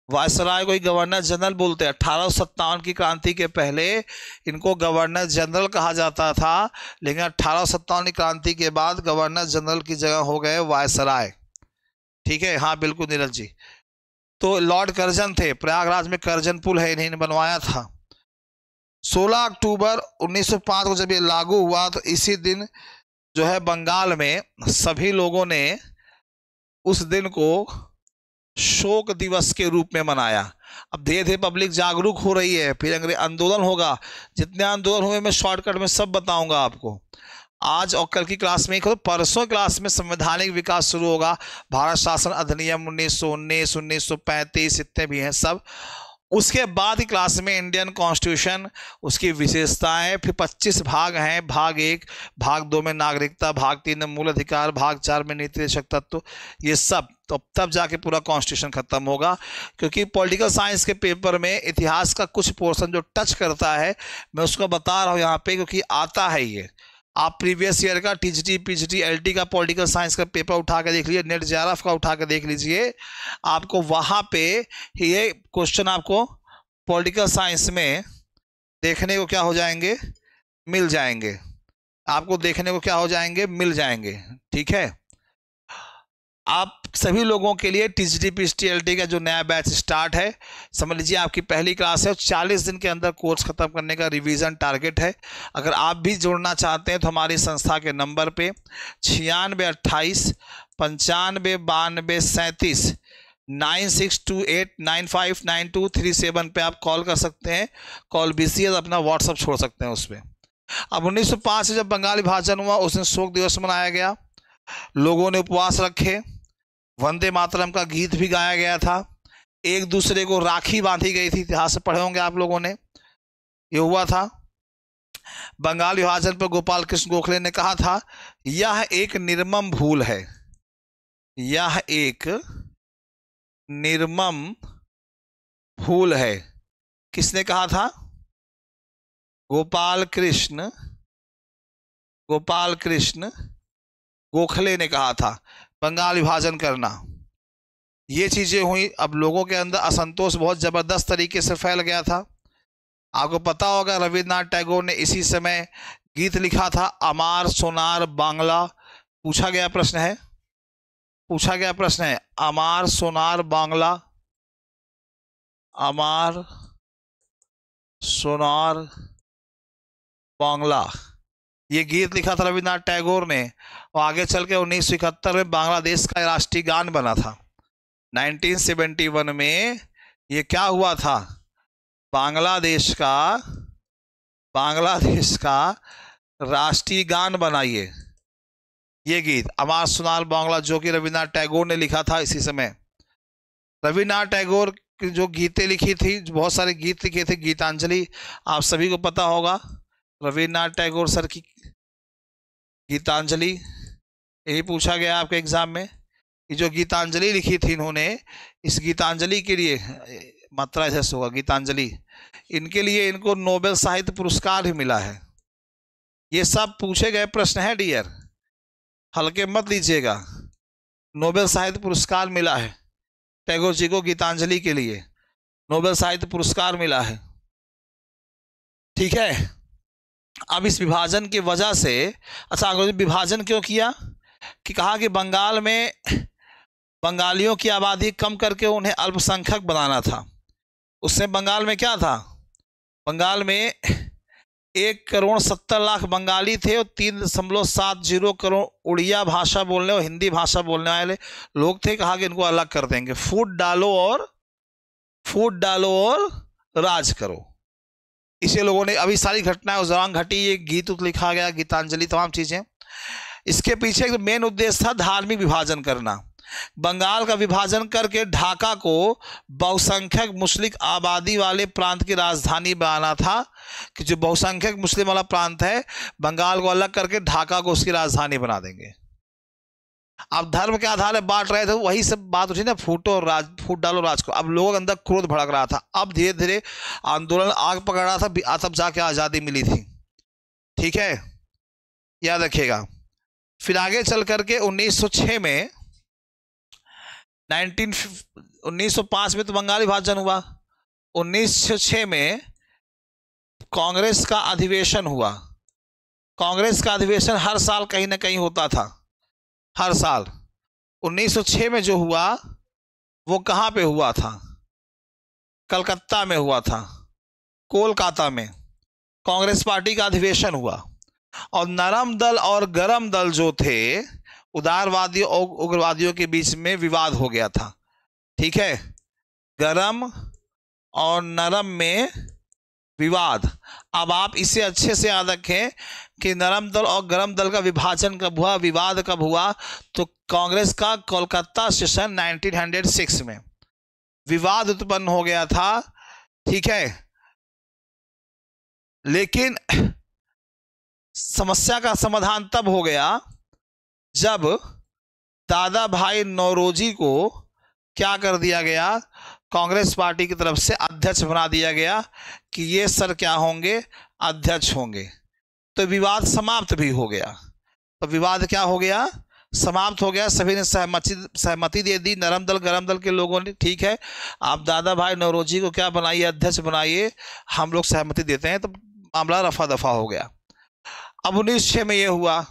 वायसराय को ही गवर्नर जनरल बोलते हैं। 1857 की क्रांति के पहले इनको गवर्नर जनरल कहा जाता था, लेकिन 1857 की क्रांति के बाद गवर्नर जनरल की जगह हो गए वायसराय। ठीक है, हाँ बिल्कुल नीरज जी। तो लॉर्ड कर्जन थे, प्रयागराज में कर्जन पुल है, इन्हीं ने बनवाया था। 16 अक्टूबर 1905 को जब ये लागू हुआ, तो इसी दिन जो है बंगाल में सभी लोगों ने उस दिन को शोक दिवस के रूप में मनाया। अब धीरे धीरे पब्लिक जागरूक हो रही है, फिर अंग्रेज आंदोलन होगा। जितने आंदोलन हुए मैं शॉर्टकट में सब बताऊंगा आपको। आज और कल की क्लास में, परसों क्लास में संवैधानिक विकास शुरू होगा। भारत शासन अधिनियम 1919, 1935, इतने भी हैं सब। उसके बाद की क्लास में इंडियन कॉन्स्टिट्यूशन, उसकी विशेषताएं, फिर 25 भाग हैं। भाग 1, भाग 2 में नागरिकता, भाग 3 में मूल अधिकार, भाग 4 में नीति निदेशक तत्व, ये सब। तो तब जाके पूरा कॉन्स्टिट्यूशन खत्म होगा। क्योंकि पॉलिटिकल साइंस के पेपर में इतिहास का कुछ पोर्शन जो टच करता है, मैं उसको बता रहा हूँ यहाँ पे, क्योंकि आता है ये। आप प्रीवियस ईयर का टीजीटी, पीजीटी, एलटी का पॉलिटिकल साइंस का पेपर उठा के देख लीजिए, नेट जेआरएफ का उठा के देख लीजिए, आपको वहाँ पे ये क्वेश्चन आपको पॉलिटिकल साइंस में देखने को क्या हो जाएंगे, मिल जाएंगे। आपको देखने को क्या हो जाएंगे, मिल जाएंगे। ठीक है, आप सभी लोगों के लिए TGT-PST-LT का जो नया बैच स्टार्ट है, समझ लीजिए आपकी पहली क्लास है, 40 दिन के अंदर कोर्स खत्म करने का रिवीजन टारगेट है। अगर आप भी जुड़ना चाहते हैं तो हमारी संस्था के नंबर पे 9628 95 92 37 9628959237 पे आप कॉल कर सकते हैं। कॉल बिजी है तो अपना व्हाट्सअप छोड़ सकते हैं उस पर। अब 1905 से जब बंगाल विभाजन हुआ उस दिन शोक दिवस मनाया गया, लोगों ने उपवास रखे, वंदे मातरम का गीत भी गाया गया था, एक दूसरे को राखी बांधी गई थी। इतिहास में पढ़े होंगे आप लोगों ने, ये हुआ था। बंगाल विभाजन पर गोपाल कृष्ण गोखले ने कहा था यह एक निर्मम भूल है, यह एक निर्मम भूल है। किसने कहा था? गोपाल कृष्ण गोखले ने कहा था बंगाल विभाजन करना। ये चीजें हुई, अब लोगों के अंदर असंतोष बहुत जबरदस्त तरीके से फैल गया था। आपको पता होगा रविन्द्रनाथ टैगोर ने इसी समय गीत लिखा था अमार सोनार बांग्ला। पूछा गया प्रश्न है अमार सोनार बांग्ला, अमार सोनार बांग्ला, ये गीत लिखा था रविन्द्रनाथ टैगोर ने, और आगे चल के 1971 में बांग्लादेश का राष्ट्रीय गान बना था। 1971 में ये क्या हुआ था? बांग्लादेश का राष्ट्रीय गान बना ये गीत अमार सोनार बांग्ला, जो कि रविन्द्रनाथ टैगोर ने लिखा था इसी समय। रविन्द्रनाथ टैगोर की जो गीतें लिखी थी, बहुत सारे गीत लिखे थे, गीतांजलि आप सभी को पता होगा, रविन्द्रनाथ टैगोर सर की गीतांजलि, यही पूछा गया आपके एग्जाम में कि जो गीतांजलि लिखी थी इन्होंने, इस गीतांजलि के लिए, मात्रा ऐसे होगा गीतांजलि, इनके लिए इनको नोबेल साहित्य पुरस्कार भी मिला है। ये सब पूछे गए प्रश्न है डियर, हल्के मत लीजिएगा। नोबेल साहित्य पुरस्कार मिला है टैगोर जी को, गीतांजलि के लिए नोबेल साहित्य पुरस्कार मिला है। ठीक है, अब इस विभाजन की वजह से, अच्छा विभाजन क्यों किया? कि कहा कि बंगाल में बंगालियों की आबादी कम करके उन्हें अल्पसंख्यक बनाना था। उससे बंगाल में क्या था? बंगाल में 1,70,00,000 बंगाली थे और 3.70 करोड़ उड़िया भाषा बोलने और हिंदी भाषा बोलने वाले लोग थे। कहा कि इनको अलग कर देंगे, फूट डालो और राज करो। इसे लोगों ने, अभी सारी घटनाएं उस दौरान घटी, ये गीत लिखा गया, गीतांजलि, तमाम चीजें। इसके पीछे एक मेन उद्देश्य था धार्मिक विभाजन करना। बंगाल का विभाजन करके ढाका को बहुसंख्यक मुस्लिम आबादी वाले प्रांत की राजधानी बनाना था, कि जो बहुसंख्यक मुस्लिम वाला प्रांत है, बंगाल को अलग करके ढाका को उसकी राजधानी बना देंगे। अब धर्म के आधार पर बांट रहे थे, वही सब बात उठी ना, फूट डालो राज को। अब लोगों के अंदर क्रोध भड़क रहा था, अब धीरे धीरे आंदोलन आग पकड़ रहा था, तब जाके आज़ादी मिली थी। ठीक है, याद रखिएगा। फिर आगे चल करके 1906 में 1905 में तो बंगाल विभाजन हुआ, 1906 में कांग्रेस का अधिवेशन हुआ। कांग्रेस का अधिवेशन हर साल कहीं ना कहीं होता था, हर साल। 1906 में जो हुआ वो कहाँ पे हुआ था? कलकत्ता में हुआ था, कोलकाता में कांग्रेस पार्टी का अधिवेशन हुआ। और नरम दल और गरम दल जो थे, उदारवादियों और उग्रवादियों के बीच में विवाद हो गया था। ठीक है, गरम और नरम में विवाद। अब आप इसे अच्छे से याद रखें कि नरम दल और गरम दल का विभाजन कब हुआ, विवाद कब हुआ? तो कांग्रेस का कोलकाता सेशन 1906 में विवाद उत्पन्न हो गया था। ठीक है, लेकिन समस्या का समाधान तब हो गया जब दादा भाई नौरोजी को क्या कर दिया गया, कांग्रेस पार्टी की तरफ से अध्यक्ष बना दिया गया कि ये सर क्या होंगे, अध्यक्ष होंगे। तो विवाद समाप्त भी हो गया। तो विवाद क्या हो गया, समाप्त हो गया, सभी ने सहमति दे दी, नरम दल गरम दल के लोगों ने, ठीक है आप दादा भाई नौरोजी को क्या बनाइए, अध्यक्ष बनाइए, हम लोग सहमति देते हैं, तो मामला रफा दफा हो गया। अब 1906 में ये हुआ।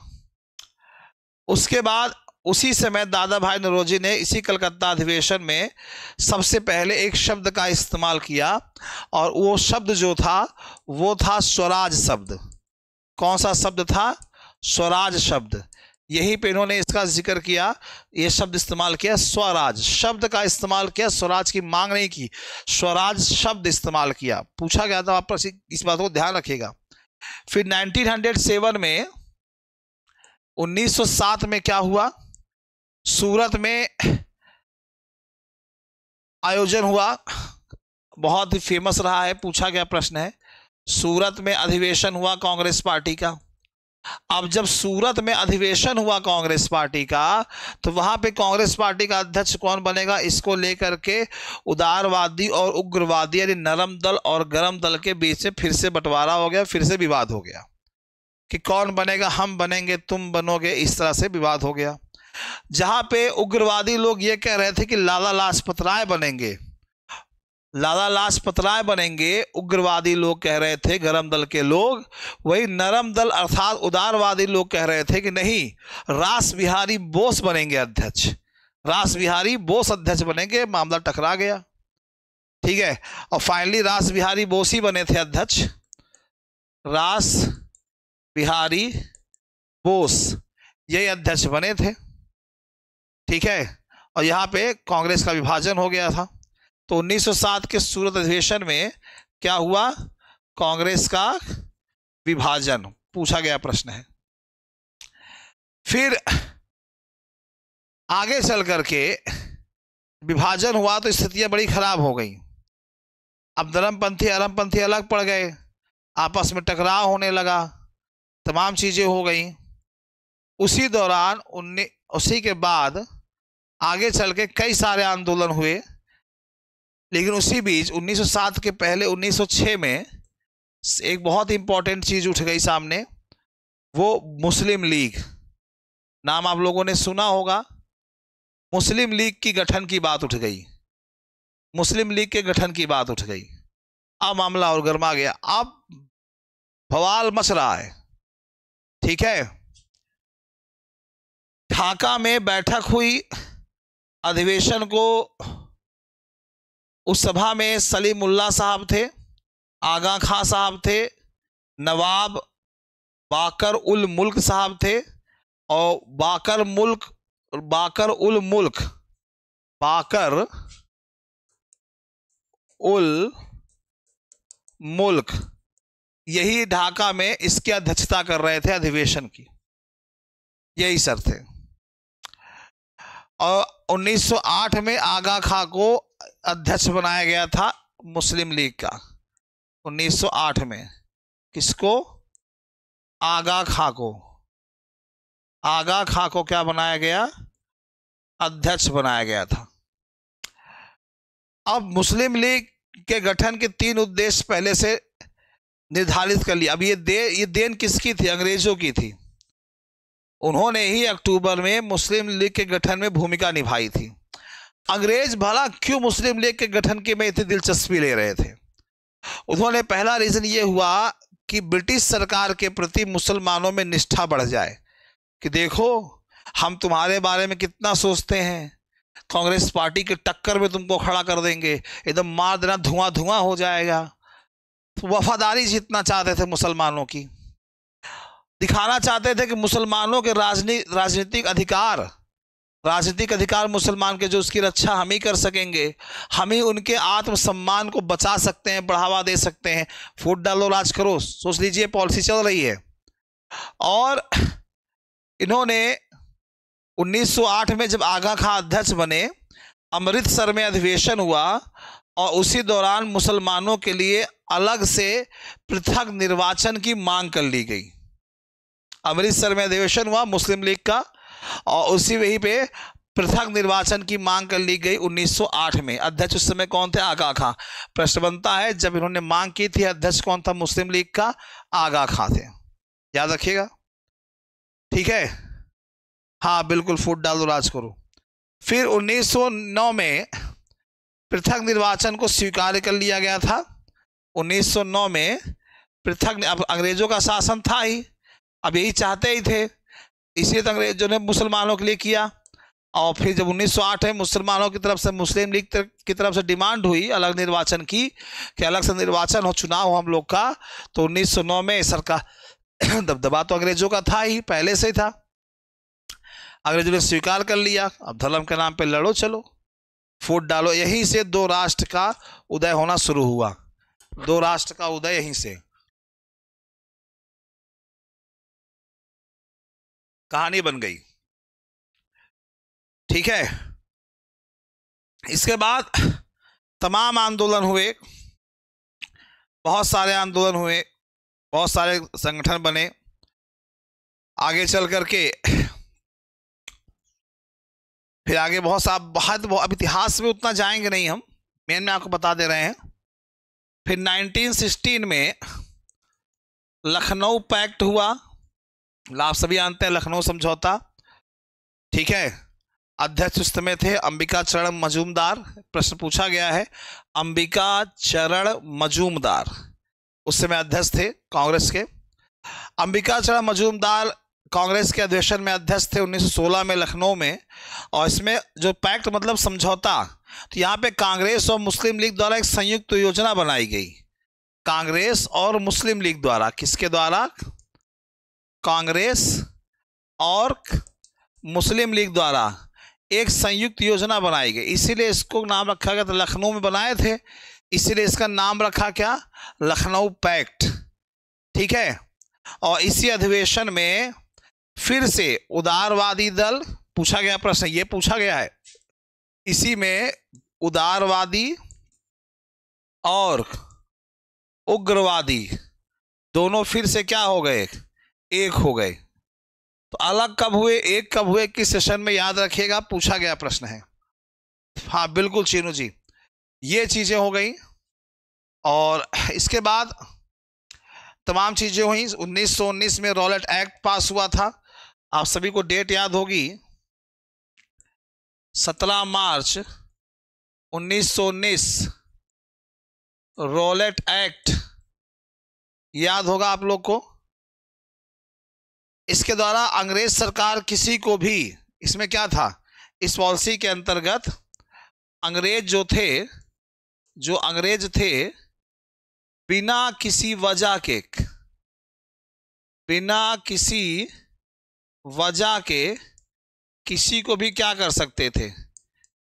उसके बाद उसी समय दादा भाई नौरोजी ने इसी कलकत्ता अधिवेशन में सबसे पहले एक शब्द का इस्तेमाल किया, और वो शब्द जो था वो था स्वराज शब्द। कौन सा शब्द था? स्वराज शब्द। यहीं पे इन्होंने इसका जिक्र किया, ये शब्द इस्तेमाल किया, स्वराज शब्द का इस्तेमाल किया, स्वराज की मांग नहीं की, स्वराज शब्द इस्तेमाल किया। पूछा गया था, आप इस बात को ध्यान रखिएगा। फिर 1907 में 1907 में क्या हुआ? सूरत में आयोजन हुआ, बहुत ही फेमस रहा है, पूछा गया प्रश्न है। सूरत में अधिवेशन हुआ कांग्रेस पार्टी का। अब जब सूरत में अधिवेशन हुआ कांग्रेस पार्टी का, तो वहां पे कांग्रेस पार्टी का अध्यक्ष कौन बनेगा, इसको लेकर के उदारवादी और उग्रवादी यानी नरम दल और गरम दल के बीच में फिर से बंटवारा हो गया, फिर से विवाद हो गया कि कौन बनेगा, हम बनेंगे तुम बनोगे, इस तरह से विवाद हो गया। जहां पे उग्रवादी लोग ये कह रहे थे कि लाला लाजपत राय बनेंगे, लाला लाजपत राय बनेंगे, उग्रवादी लोग कह रहे थे, गरम दल के लोग। वही नरम दल अर्थात उदारवादी लोग कह रहे थे कि नहीं, रास बिहारी बोस बनेंगे अध्यक्ष, रास बिहारी बोस अध्यक्ष बनेंगे। मामला टकरा गया, ठीक है, और फाइनली रास बिहारी बोस ही बने थे अध्यक्ष, रास बिहारी बोस यही अध्यक्ष बने थे, ठीक है। और यहाँ पे कांग्रेस का विभाजन हो गया था। तो 1907 के सूरत अधिवेशन में क्या हुआ? कांग्रेस का विभाजन, पूछा गया प्रश्न है। फिर आगे चल करके विभाजन हुआ तो स्थितियां बड़ी खराब हो गई। अब धर्मपंथी अरमपंथी अलग पड़ गए, आपस में टकराव होने लगा, तमाम चीजें हो गई। उसी दौरान उसी के बाद आगे चल के कई सारे आंदोलन हुए, लेकिन उसी बीच 1907 के पहले 1906 में एक बहुत इंपॉर्टेंट चीज उठ गई सामने, वो मुस्लिम लीग। नाम आप लोगों ने सुना होगा, मुस्लिम लीग की गठन की बात उठ गई, मुस्लिम लीग के गठन की बात उठ गई। अब मामला और गर्मा गया, अब बवाल मच रहा है, ठीक है। ढाका में बैठक हुई, अधिवेशन को उस सभा में सलीमुल्लाह साहब थे, आगा खां साहब थे, नवाब बाकर उल मुल्क साहब थे, और बाकर उल मुल्क यही ढाका में इसकी अध्यक्षता कर रहे थे अधिवेशन की, यही सर थे। और 1908 में आगा खां को अध्यक्ष बनाया गया था मुस्लिम लीग का। 1908 में किसको? आगा खां को, आगा खां को क्या बनाया गया? अध्यक्ष बनाया गया था। अब मुस्लिम लीग के गठन के 3 उद्देश्य पहले से निर्धारित कर लिया। अब ये देन किसकी थी? अंग्रेजों की थी। उन्होंने ही अक्टूबर में मुस्लिम लीग के गठन में भूमिका निभाई थी। अंग्रेज भला क्यों मुस्लिम लीग के गठन के में इतनी दिलचस्पी ले रहे थे? उन्होंने पहला रीजन ये हुआ कि ब्रिटिश सरकार के प्रति मुसलमानों में निष्ठा बढ़ जाए, कि देखो हम तुम्हारे बारे में कितना सोचते हैं, कांग्रेस पार्टी के टक्कर में तुमको खड़ा कर देंगे, एकदम मार देना, धुआं धुआं हो जाएगा। तो वफादारी जीतना चाहते थे मुसलमानों की, दिखाना चाहते थे कि मुसलमानों के राजनीतिक अधिकार मुसलमान के, जो उसकी रक्षा हम ही कर सकेंगे, हम ही उनके आत्मसम्मान को बचा सकते हैं, बढ़ावा दे सकते हैं। फूट डालो राज करो, सोच लीजिए पॉलिसी चल रही है। और इन्होंने 1908 में जब आगा खां अध्यक्ष बने, अमृतसर में अधिवेशन हुआ, और उसी दौरान मुसलमानों के लिए अलग से पृथक निर्वाचन की मांग कर ली गई। अमृतसर में अधिवेशन हुआ मुस्लिम लीग का, और उसी वहीं पे पृथक निर्वाचन की मांग कर ली गई 1908 में। अध्यक्ष उस समय कौन थे? आगा खां। प्रश्न बनता है, जब इन्होंने मांग की थी अध्यक्ष कौन था मुस्लिम लीग का? आगा खां थे, याद रखिएगा, ठीक है। हाँ बिल्कुल, फूट डाल दो राज करो। फिर 1909 में पृथक निर्वाचन को स्वीकार कर लिया गया था। 1909 में पृथक, अब अंग्रेजों का शासन था ही, अब यही चाहते ही थे, इसलिए तो अंग्रेजों ने मुसलमानों के लिए किया। और फिर जब 1908 में मुसलमानों की तरफ से मुस्लिम लीग की तरफ से डिमांड हुई अलग निर्वाचन की, कि अलग से निर्वाचन हो, चुनाव हो हम लोग का, तो 1909 में सरकार दबदबा तो अंग्रेजों का था ही, पहले से ही था, अंग्रेजों ने स्वीकार कर लिया। अब धर्म के नाम पे लड़ो, चलो फूट डालो। यहीं से दो राष्ट्र का उदय होना शुरू हुआ, दो राष्ट्र का उदय यहीं से, कहानी बन गई। ठीक है, इसके बाद तमाम आंदोलन हुए, बहुत सारे आंदोलन हुए, बहुत सारे संगठन बने। आगे चल करके फिर आगे बहुत सा, अब इतिहास में उतना जाएंगे नहीं हम, मेन में आपको बता दे रहे हैं। फिर 1916 में लखनऊ पैक्ट हुआ, आप सभी जानते हैं लखनऊ समझौता। ठीक है, अध्यक्ष उस समय थे अंबिका चरण मजूमदार, प्रश्न पूछा गया है, अंबिका चरण मजूमदार उस समय अध्यक्ष थे कांग्रेस के। अंबिका चरण मजूमदार कांग्रेस के अधिवेशन में अध्यक्ष थे 1916 में लखनऊ में। और इसमें जो पैक्ट मतलब समझौता, तो यहाँ पे कांग्रेस और मुस्लिम लीग द्वारा एक संयुक्त योजना बनाई गई। कांग्रेस और मुस्लिम लीग द्वारा, किसके द्वारा? कांग्रेस और मुस्लिम लीग द्वारा एक संयुक्त योजना बनाई गई, इसीलिए इसको नाम रखा गया। तो लखनऊ में बनाए थे, इसीलिए इसका नाम रखा क्या? लखनऊ पैक्ट। ठीक है, और इसी अधिवेशन में फिर से उदारवादी दल, पूछा गया प्रश्न, ये पूछा गया है, इसी में उदारवादी और उग्रवादी दोनों फिर से क्या हो गए? एक हो गए। तो अलग कब हुए, एक कब हुए, किस सेशन में, याद रखिएगा, पूछा गया प्रश्न है। हाँ बिल्कुल चीनू जी, ये चीजें हो गई। और इसके बाद तमाम चीजें हुई। 1919 में रॉलेट एक्ट पास हुआ था, आप सभी को डेट याद होगी, 17 मार्च 1919 रॉलेट एक्ट याद होगा आप लोग को। इसके द्वारा अंग्रेज सरकार किसी को भी, इसमें क्या था, इस पॉलिसी के अंतर्गत अंग्रेज जो अंग्रेज थे बिना किसी वजह के किसी को भी क्या कर सकते थे?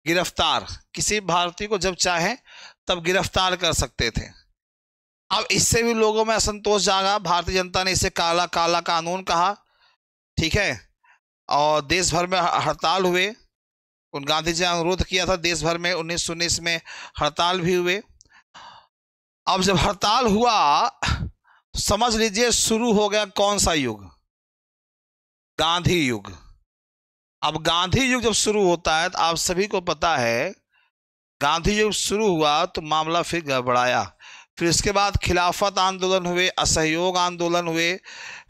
गिरफ्तार। किसी भारतीय को जब चाहे तब गिरफ्तार कर सकते थे। अब इससे भी लोगों में असंतोष जागा, भारतीय जनता ने इसे काला काला कानून कहा। ठीक है, और देश भर में हड़ताल हुए। उन गांधी जी ने अनुरोध किया था देश भर में, 1919 में हड़ताल भी हुए। अब जब हड़ताल हुआ, समझ लीजिए शुरू हो गया कौन सा युग? गांधी युग। अब गांधी युग जब शुरू होता है तो आप सभी को पता है, गांधी युग शुरू हुआ तो मामला फिर गड़बड़ाया। फिर इसके बाद खिलाफत आंदोलन हुए, असहयोग आंदोलन हुए,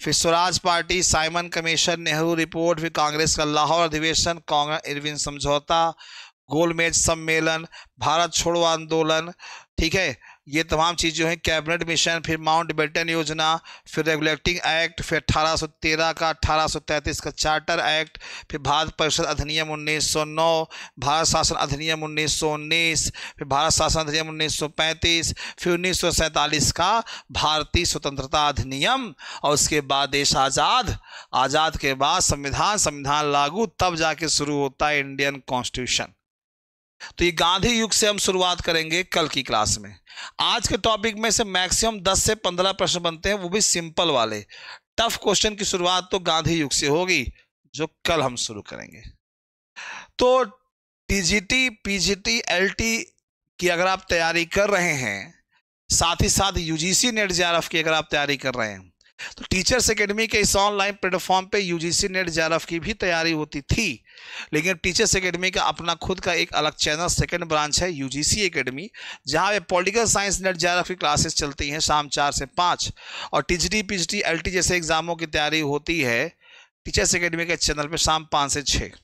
फिर Swaraj party, Simon commission, Nehru report, फिर कांग्रेस का लाहौर अधिवेशन, कांग्रेस इरविन समझौता, गोलमेज सम्मेलन, भारत छोड़ो आंदोलन। ठीक है, ये तमाम चीज़ें हैं। कैबिनेट मिशन, फिर माउंट बेटन योजना, फिर रेगुलेटिंग एक्ट, फिर 1813 का, 1833 का चार्टर एक्ट, फिर भारत परिषद अधिनियम 1909, भारत शासन अधिनियम 1919, फिर भारत शासन अधिनियम 1935, फिर 1947 का भारतीय स्वतंत्रता अधिनियम, और उसके बाद देश आज़ाद के बाद संविधान लागू, तब जाके शुरू होता है इंडियन कॉन्स्टिट्यूशन। तो ये गांधी युग से हम शुरुआत करेंगे कल की क्लास में। आज के टॉपिक में से मैक्सिमम 10 से 15 प्रश्न बनते हैं, वो भी सिंपल वाले। टफ क्वेश्चन की शुरुआत तो गांधी युग से होगी, जो कल हम शुरू करेंगे। तो टीजीटी, पीजीटी, एलटी की अगर आप तैयारी कर रहे हैं, साथ ही साथ यूजीसी नेट जेआरएफ की अगर आप तैयारी कर रहे हैं, तो टीचर्स एकेडमी के इस ऑनलाइन प्लेटफॉर्म पे यूजीसी नेट जेआरएफ की भी तैयारी होती थी। लेकिन टीचर्स एकेडमी का अपना खुद का एक अलग चैनल, सेकंड ब्रांच है यूजीसी एकेडमी, जहां पे पॉलिटिकल साइंस नेट जेआरएफ की क्लासेस चलती हैं शाम 4 से 5, और टीजीटी, पीजीटी, एलटी जैसे एग्जामों की तैयारी होती है टीचर्स एकेडमी के चैनल पे शाम 5 से 6।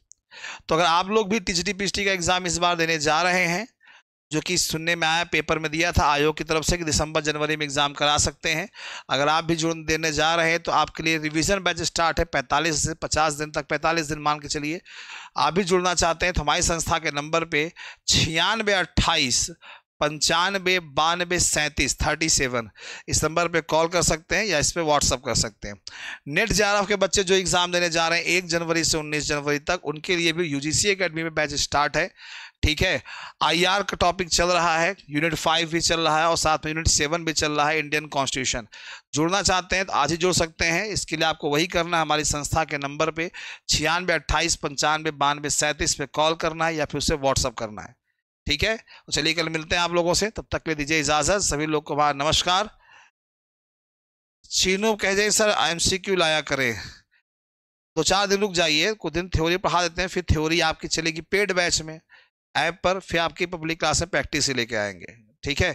तो अगर आप लोग भी टीजीटी पीएचडी का एग्जाम इस बार देने जा रहे हैं, जो कि सुनने में आया, पेपर में दिया था आयोग की तरफ से कि दिसंबर जनवरी में एग्जाम करा सकते हैं, अगर आप भी जुड़ देने जा रहे हैं तो आपके लिए रिवीजन बैच स्टार्ट है 45 से 50 दिन तक, 45 दिन मान के चलिए। आप भी जुड़ना चाहते हैं तो हमारी संस्था के नंबर पे 9628 95 92 37 37 इस नंबर पे कॉल कर सकते हैं या इस पे व्हाट्सअप कर सकते हैं। नेट जेआरएफ के बच्चे जो एग्जाम देने जा रहे हैं 1 जनवरी से 19 जनवरी तक, उनके लिए भी यूजीसी एकेडमी में बैच स्टार्ट है। ठीक है, आईआर का टॉपिक चल रहा है, यूनिट 5 भी चल रहा है और साथ में यूनिट 7 भी चल रहा है, इंडियन कॉन्स्टिट्यूशन। जुड़ना चाहते हैं तो आज ही जुड़ सकते हैं। इसके लिए आपको वही करना है, हमारी संस्था के नंबर पे 9628 95 92 37 पे कॉल करना है या फिर उसे व्हाट्सअप करना है। ठीक है, तो चलिए कल मिलते हैं आप लोगों से, तब तक के लिए दीजिए इजाजत। सभी लोग को बाहर नमस्कार। चीनू कह जाए सर एमसीक्यू लाया करें, 2-4 दिन रुक जाइए, कुछ दिन थ्योरी पढ़ा देते हैं, फिर थ्योरी आपकी चलेगी पेड बैच में ऐप पर, फिर आपकी पब्लिक क्लास में प्रैक्टिस ही लेके आएंगे। ठीक है,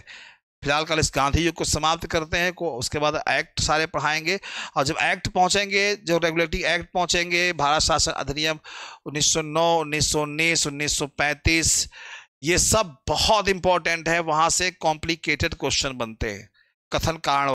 फिलहाल कल इस गांधी युग को समाप्त करते हैं उसके बाद एक्ट सारे पढ़ाएंगे, और जब एक्ट पहुंचेंगे, जो रेगुलेटरी एक्ट पहुंचेंगे, भारत शासन अधिनियम 1909, 1919, 1935, ये सब बहुत इंपॉर्टेंट है, वहां से कॉम्प्लिकेटेड क्वेश्चन बनते हैं, कथन कारण